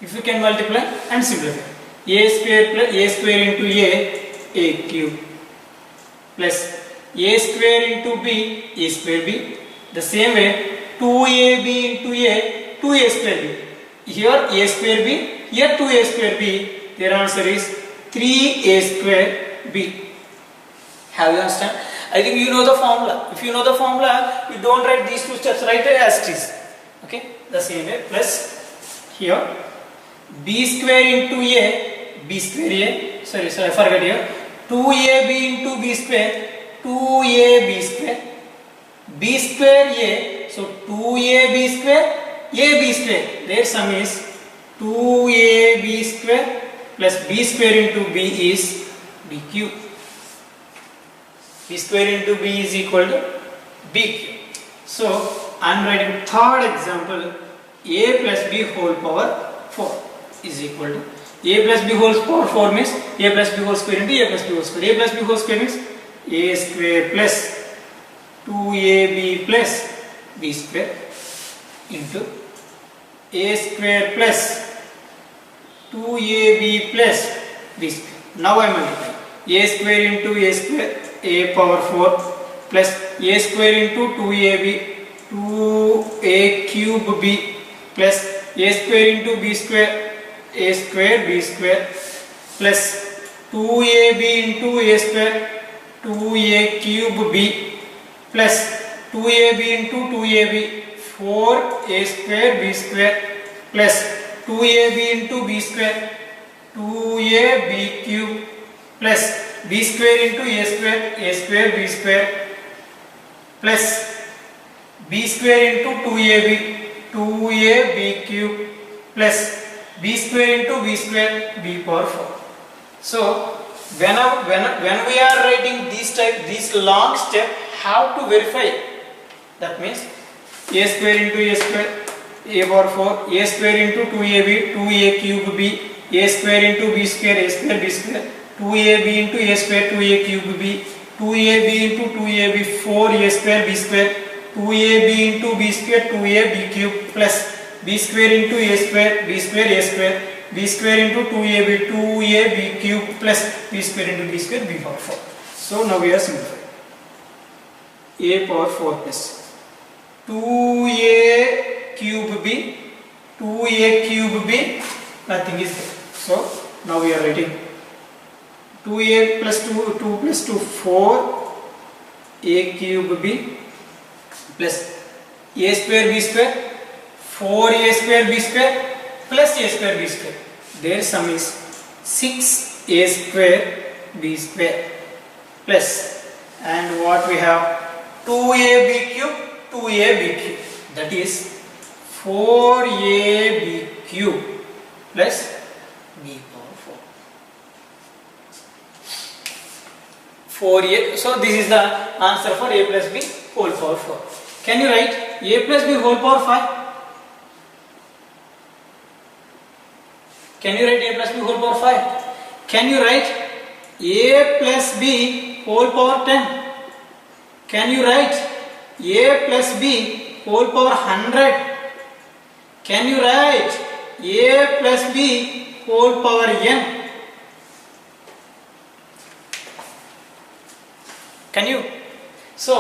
If you can multiply and simplify, a square into a a cube plus a square into b, a square b. The same way 2ab into a, 2a square b. Here a square b, here 2a square b. Their answer is 3a square b. Have you understand? I think you know the formula. If you know the formula, you don't write these two steps, write it as it is. Okay, the same way plus here b square into a, b square a, sorry I forgot here, 2ab into b square, 2ab square, b square a, so 2ab square, ab square, their sum is 2ab square plus b square into b is b cube. B square into b is equal to b cube. So I am writing third example, a plus b whole power 4 is equal to a plus b whole power 4 means a plus b whole square into a plus b whole square. A plus b whole square means a square plus 2ab plus b square into a square plus 2ab plus b square. Now I multiply a square into a square, a power 4 plus a square into 2ab, 2a cube b plus a square into b square, a square b square plus 2ab into a square, 2a cube b plus 2ab into 2ab, 4a square b square plus 2ab into b square, 2ab cube plus b square into a square b square plus b square into 2ab, 2ab cube plus b square into b square, b power 4. So when we are writing these long step, how to verify? That means a square into a square, a power 4, a square into 2ab, 2a cube b, a square into b square, a square b square, 2ab into a square, 2a cube b, 2ab into 2ab, 4a square b square, 2ab into b square, 2ab cube plus b square into a square, b square a square, b square into 2ab, 2ab cube plus b square into b square, b power 4. So now we are simplifying. A power 4 plus 2a cube b, 2a cube b, nothing is there. So now we are writing 2a plus 2 plus 2, 4 a cube b plus a square b square, 4a square b square plus a square b square. Their sum is 6a square b square plus, and what we have, 2ab cube, 2ab cube, that is 4ab cube plus b power 4. 4a, so this is the answer for a plus b whole power 4. Can you write a plus b whole power 5? Can you write a plus b whole power 5? Can you write a plus b whole power 10? Can you write a plus b whole power 100? Can you write a plus b whole power n? Can you? So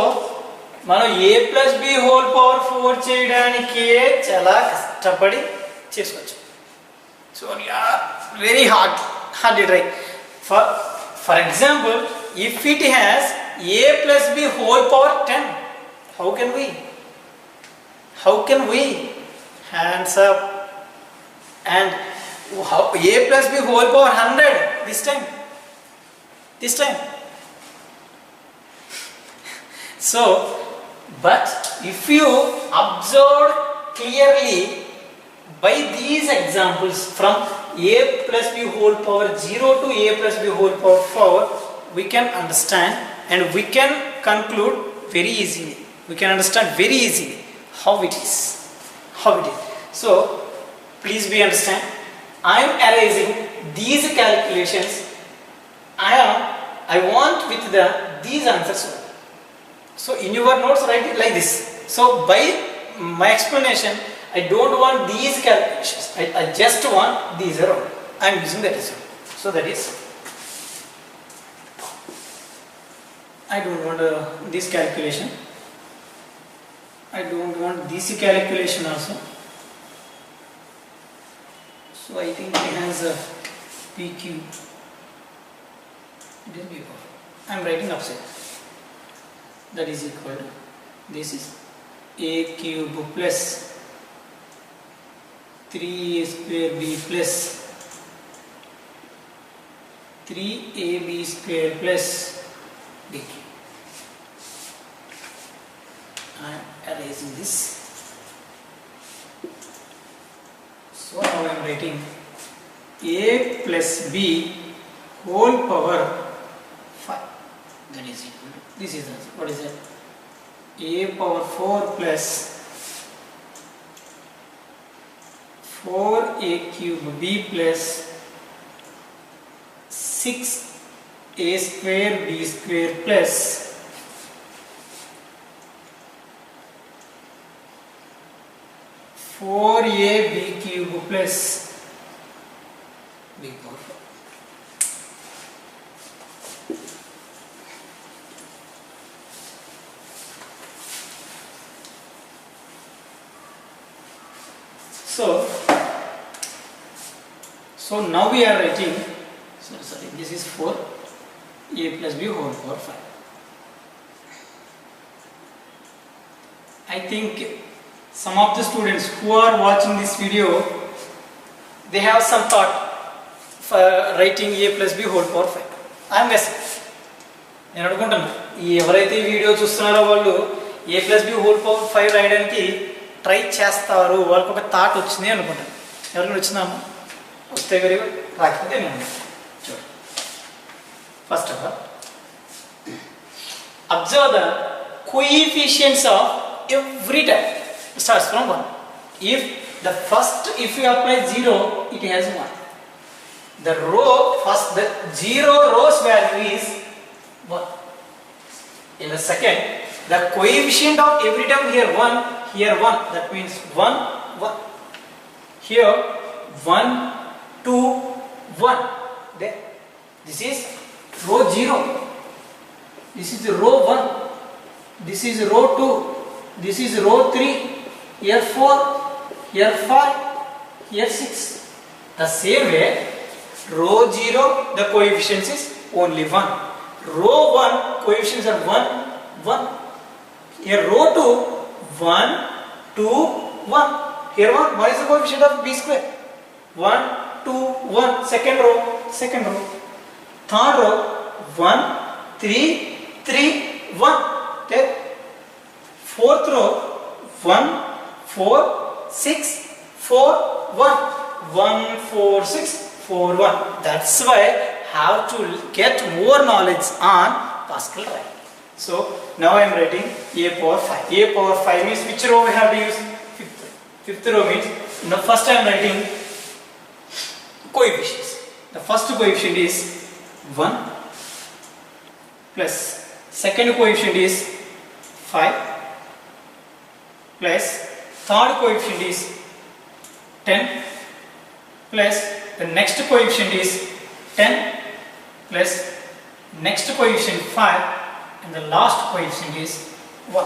మనం a plus b whole power 4 చేయడానికి చాలా కష్టపడి చేసుకోవచ్చు. So very hard to try. For example, if it has a plus b whole power 10, how can we? Hands up. And how a plus b whole power 100 this time. So, but if you observe clearly by these examples from a plus b whole power 0 to a plus b whole power 4, we can understand and we can conclude very easily. We can understand very easily how it is. So, please be understand. I am erasing these calculations. I want with these answers. So in your notes write it like this. So by my explanation, I don't want these calculations. I just want these around. I am using that as well. So that is I don't want this calculation. I don't want this calculation also. So I think it has a PQ. It is B power. I am writing upside. That is equal to, this is A cube plus 3A square B plus 3AB square plus BQ. I am erasing this. So now I am writing A plus B whole power 5. That is equal to, this is the answer. What is that? A power 4 plus 4A cube B plus 6A square B square plus 4A B cube plus B power 4. So now we are writing, sorry, this is 4 A plus B whole power 5. I think some of the students who are watching this video, they have some thought for writing A plus B whole power 5. I am guessing. నేను అనుకుంటున్నా ఎవరైతే ఈ video చూస్తున్నారో వాళ్ళు A plus B whole power 5 రాయడానికి try చేస్తారు, వాళ్ళకి ఒక థాట్ వచ్చింది అనుకుంటాను. ఎవరికైనా వచ్చిందామా? వస్తే వెరీ గుడ్, రాకపోతే నేను చూడండి. First of all observe the coefficients of every time starts from 1. If you apply 0, it has 1. The the 0 row's value is 1. In the second, the coefficient of every term here 1, here 1. That means 1, 1. Here 1, 2, 1. There. This is row 0. This is row 1. This is row 2. This is row 3, here 4, here 5, here 6. The same way, row 0, the coefficients is only 1. Row 1, coefficients are 1, 1. Here row 2, 1, 2, 1. Here 1, what is the coefficient of B square? 1, 2, 1. Second row. Third row, 1, 3, 3, 1. There. Fourth row, 1, 4, 6, 4, 1. 1, 4, 6, 4, 1. That's why have to get more knowledge on Pascal writing. So now I am writing A power 5. A power 5 means which row we have to use? Fifth row means, now first I am writing coefficients. The first coefficient is 1 plus second coefficient is 5 plus third coefficient is 10 plus the next coefficient is 10 plus next coefficient 5 and the last coefficient is 1.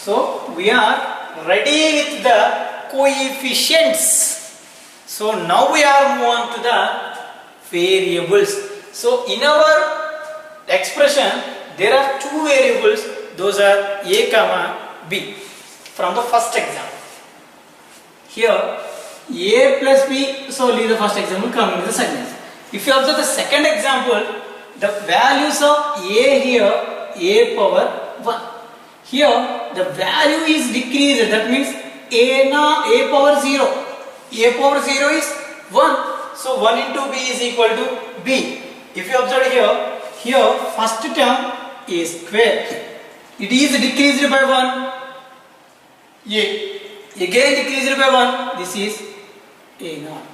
So we are ready with the coefficients. So now we are move on to the variables. So in our expression there are two variables. Those are A comma B from the first example. Here A plus B, so leave the first example, come into the second example. If you observe the second example, the values of A here, A power 1. Here the value is decreased, that means A power 0. A power 0 is 1. So 1 into B is equal to B. If you observe here first term A square. It is decreased by 1. A. Again decreased by 1. This is A naught.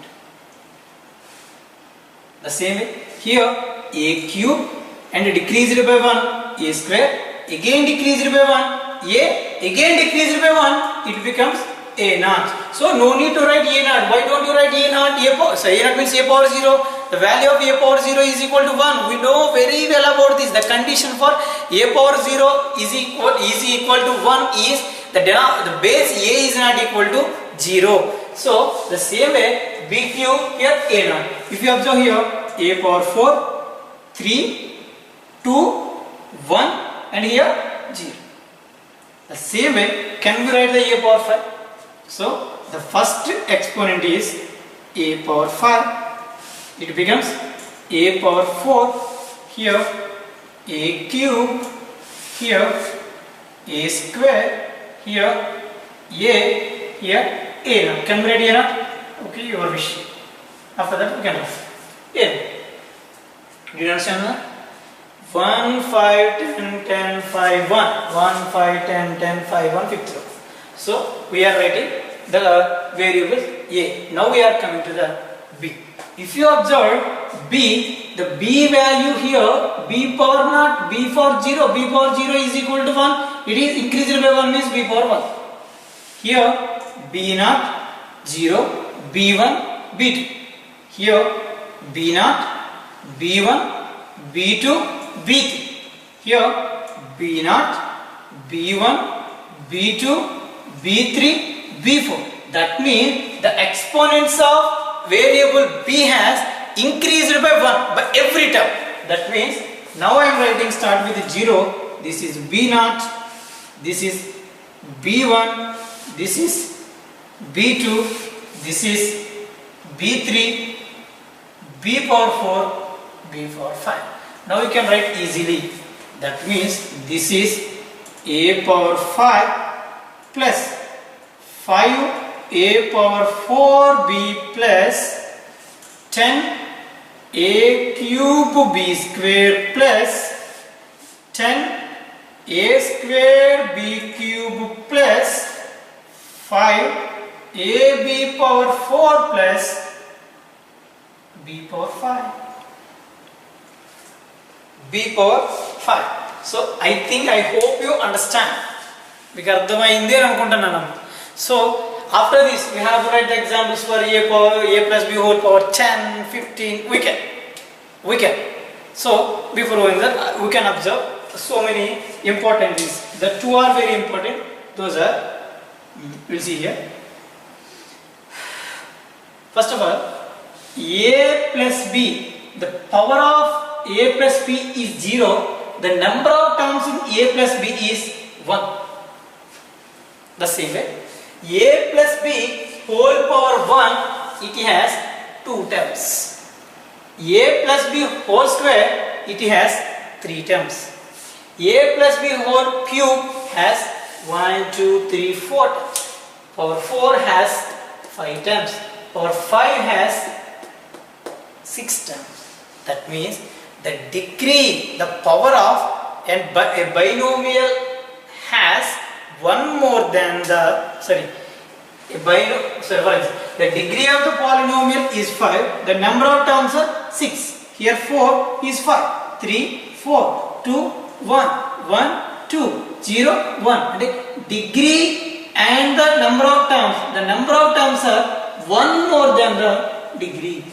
The same way here A cube and decreased by 1. A square. Again decreased by 1. A. Again decreased by 1. It becomes A naught. So no need to write A naught. Why don't you write A naught? So A naught means A power 0. the value of a power 0 is equal to 1. We know very well about this. The condition for a power 0 is equal to 1 is the base a is not equal to 0. So the same way b cube here a naught. If you observe here a power 4, 3, 2, 1 and here 0. The same way can we write the a power 5? So the first exponent is a power 5. It becomes a power 4, here a cube, here a square, here a, here a. Now can we write here now? Okay, your wish. After that we can write a. Did you understand that? 1, 5, 10, 10, 5, 1. 1, 5, 10, 10, 5, 1, fifth row. So we are writing the variable a. Now we are coming to the b. If you observe b, the b value here, b power naught, b for 0, b power 0 is equal to 1. It is increased by 1 means b power 1. Here b naught 0, b1, b2. Here b naught, b1, b2, b3. Here b naught, b1, b2, b3, b4. That means the exponents of variable b has increased by 1 by every term. That means now I am writing start with 0. This is b naught, this is b1, this is b2, this is b3, b power 4, b power 5. Now you can write easily. That means this is a power 5 plus 5 a power 4b plus 10 a cube b square plus 10 a square b cube plus 5 ab power 4 plus b power 5. b power 5. So I hope you understand. So after this we have to write the examples for a plus b whole power 10, 15, we can. So before going that we can observe so many important things. The two are very important. Those are, we'll see here. First of all, a plus b, the power of a plus b is 0. The number of terms in a plus b is 1. The same way, a plus b whole power 1, it has 2 terms. A plus b whole square, it has 3 terms. A plus b whole cube has 1, 2, 3, 4 terms. Power 4 has 5 terms. Power 5 has 6 terms. That means the degree, the power of a binomial has one more than the, the degree of the polynomial is 5, the number of terms are 6. Here 4 is 5, 3, 4, 2, 1, 1, 2, 0, 1. And degree and the number of terms are one more than the degree.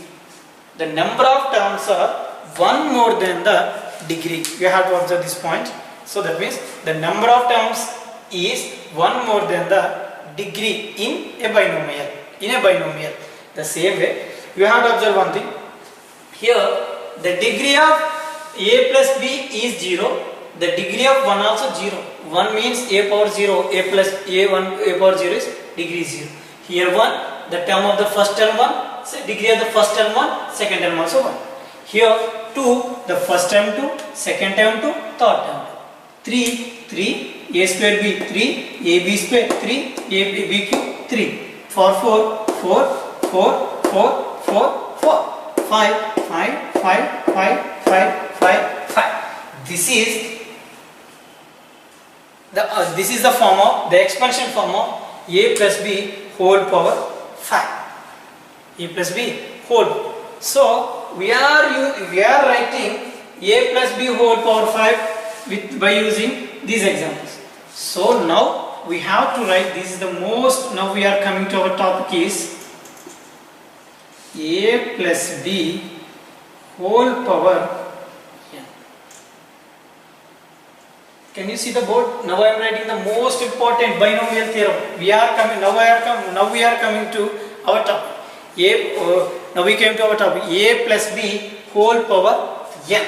The number of terms are one more than the degree. You have to observe this point. So that means the number of terms is one more than the degree in a binomial. The same way you have to observe one thing. Here the degree of a plus b is 0. The degree of 1 also 0. 1 means a power 0. A plus a1 a power 0 is degree 0. Here 1, the term of the first term 1, degree of the first term 1, second term also 1. Here 2, the first term 2, second term 2, third term 2. 3, a square b 3, ab square 3, b cube 3. 4, 4, 4, 4, 4, 4, 4, 5, 5, 5, 5, 5, 5, 5. This is the form of the expansion form of a plus b whole power 5. A plus b whole. So we are writing a plus b whole power 5 by using these examples. So now we have to write, this is the most, now we are coming to our topic is a plus b whole power n. Can you see the board? Now I am writing the most important binomial theorem. We are coming to our topic. Now we came to our topic. A plus b whole power n.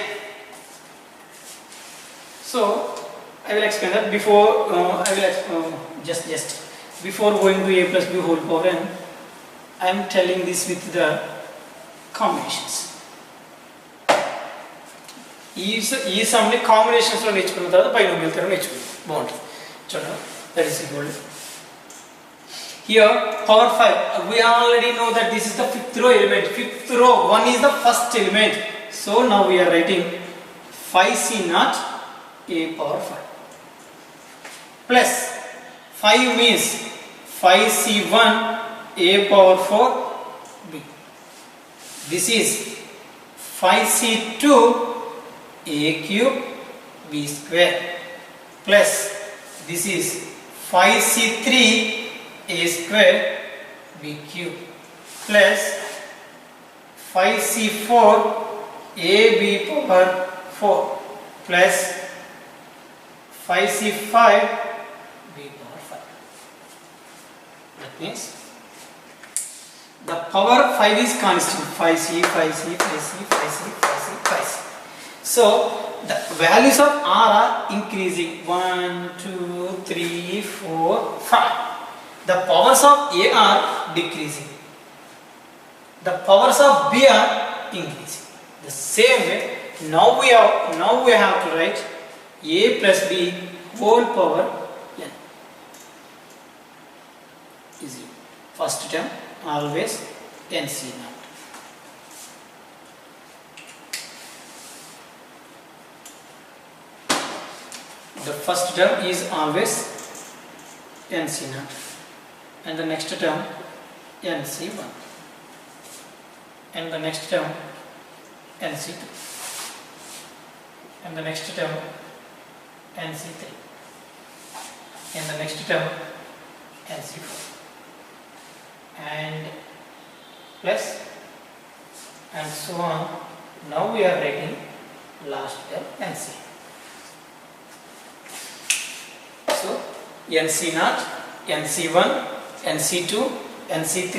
So I will explain that before. Before going to a plus b whole power n, I am telling this with the combinations. ఈ సమ్ని combinations లో నేర్చుకున్న తర్వాత binomial theorem నేర్చుకుందాం. బాగుంటుంది చూడండి. That is equal here power 5. We already know that this is the fifth row element. Fifth row 1 is the first element. So now we are writing 5c naught a power 5 plus 5 means 5c1 a power 4 b. This is 5c2 a cube b square plus this is 5c3 a square b cube plus 5c4 a b power 4 plus 5c5 b power 5. That means the power 5 is constant. 5c, 5c, 5c, 5c, 5c, 5c. So the values of r are increasing. 1, 2, 3, 4, 5. The powers of a are decreasing. The powers of b are increasing. The same way, now we have to write a plus b whole power n is equal. First term always nc naught. The first term is always nc naught and the next term nc1 and the next term nc2 and the next term nc3 and the next term nc4 and plus and so on. Now we are writing last term nc. So nc naught, nc1, nc2, nc3,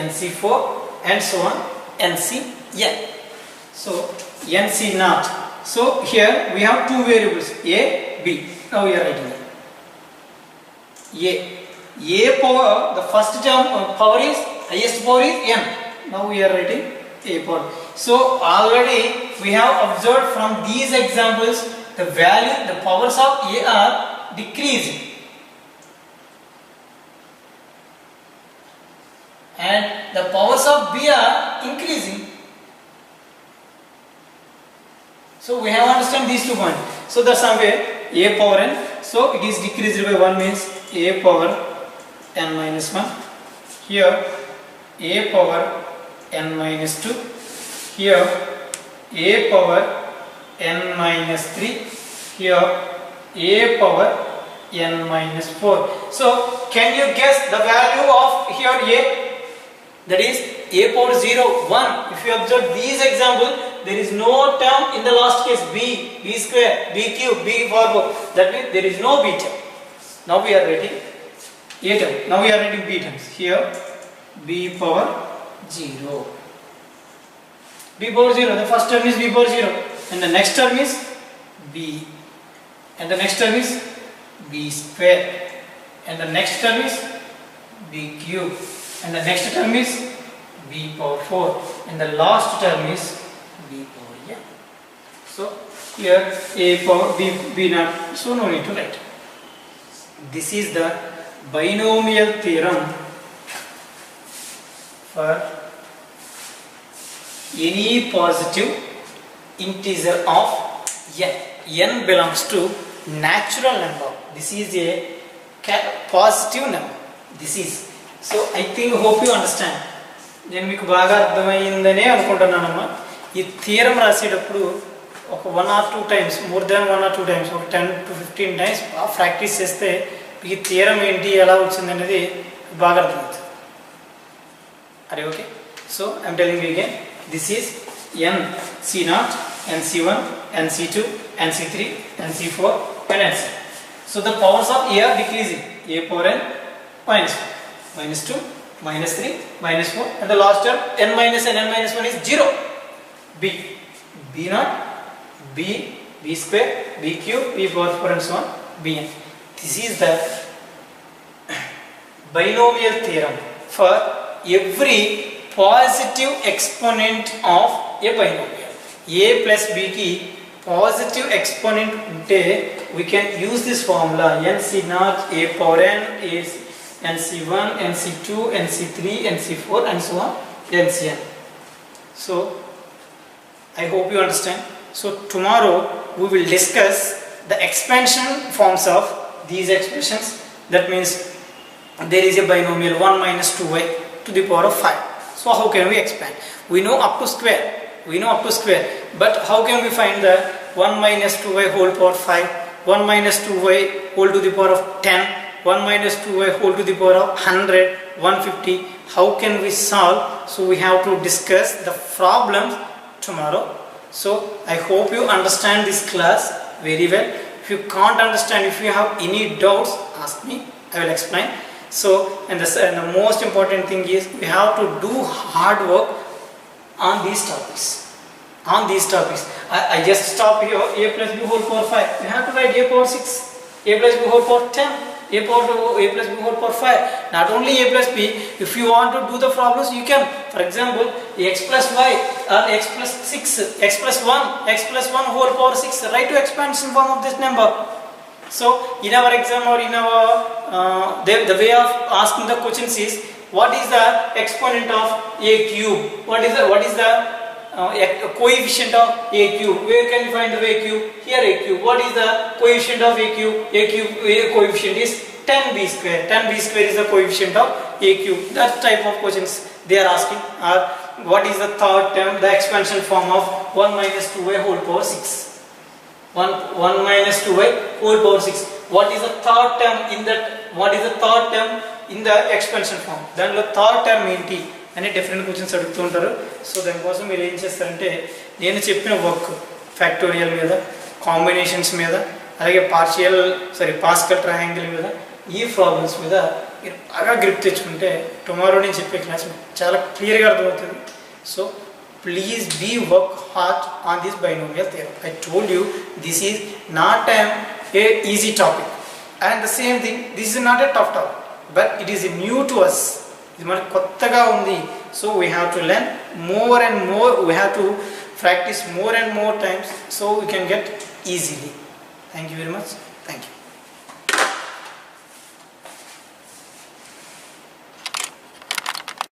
nc4 and so on nc n. So nc naught. So here we have two variables a, b. Now we are writing a power, the first term power is highest power is n. Now we are writing a power. So already we have observed from these examples the powers of a are decreasing and the powers of b are increasing. So we have understand these 2 points. So the sum way a power n. So it is decreased by 1 means a power n minus 1. Here a power n minus 2. Here a power n minus 3. Here a power n minus 4. So can you guess the value of here a? That is a power 0, 1. If you observe these examples, there is no term in the last case b square, b cube, b power 4. That means there is no b term. Now we are writing a term. Now we are writing b terms. Here b power 0. B power 0. The first term is b power 0. And the next term is b. And the next term is b square. And the next term is b cube. And the next term is b power 4. And the last term is b power n. So here a power b naught. So no need to write. This is the binomial theorem for any positive integer of n. N belongs to natural number. This is a positive number. This is. So I think, hope you understand. నేను మీకు బాగా అర్థమైందనే అనుకుంటున్నానమ్మా. ఈ theorem రాసేటప్పుడు ఒక 1 or 2 times, more than 1 or 2 times, ఒక 10 to 15 times practice చేస్తే ఈ theorem ఏంటి ఎలా వచ్చింది అనేది బాగా అర్థమవుతుంది. అరే okay. So I'm telling you again, this is n C0, n C1, n C2, n C3, n C4 and n C. So the powers of A are decreasing. A power n minus 1, minus 2, minus 3, minus 4, and the last term n minus n, n minus 1 is 0. B, B0, B, B square, B cube, B power 4 and so on, Bn. This is the binomial theorem for every positive exponent of a binomial. A plus B ki positive exponent unte we can use this formula n C0 A power n is n C1, n C2, n C3, n C4 and so on n Cn. So I hope you understand. So tomorrow we will discuss the expansion forms of these expressions. That means there is a binomial 1 minus 2y to the power of 5. So how can we expand? We know up to square. But how can we find the 1 minus 2y whole power 5, 1 minus 2y whole to the power of 10, 1 minus 2y whole to the power of 100, 150? How can we solve? So we have to discuss the problems tomorrow. So I hope you understand this class very well. If you can't understand, if you have any doubts, ask me, I will explain. So and the most important thing is we have to do hard work on these topics. I just stop here. A plus B whole power 5. You have to write A power 6, A plus B whole power 10, A plus B whole power 5. Not only A plus B, if you want to do the problems, you can. For example, x plus y or x plus 6, x plus 1 whole power 6. Write to expansion form of this number. So in our exam or in our the way of asking the questions is, what is the exponent of a cube? What is the coefficient of a cube? Where can you find the a cube? Here a cube. What is the coefficient of a cube? A coefficient is 10b square. 10b square is the coefficient of a cube. That type of questions they are asking. Or what is the third term? The expansion form of 1 minus 2y whole power 6. 1 minus 2y whole power 6. What is the third term in that? What is the third term in the expansion form? Then the third term ఏంటి అని different questions అడుగుతూ ఉంటారు. So దానికోసం మీరు ఏం చేస్తారంటే, నేను చెప్పిన వర్క్ ఫ్యాక్టోరియల్ మీద, కాంబినేషన్స్ మీద, అలాగే పాస్కల్ ట్రయాంగిల్ మీద, ఈ ప్రాబ్లమ్స్ మీద మీరు బాగా గ్రిప్ తెచ్చుకుంటే టుమారో నేను చెప్పే క్లాస్ చాలా క్లియర్గా అర్థమవుతుంది. So please be work hard on this binomial theorem. I told you this is not a easy topic, and the same thing, this is not a tough topic, but it is new to us. This is kottaga undi. So we have to learn more and more. We have to practice more and more times so we can get easily. Thank you very much. Thank you.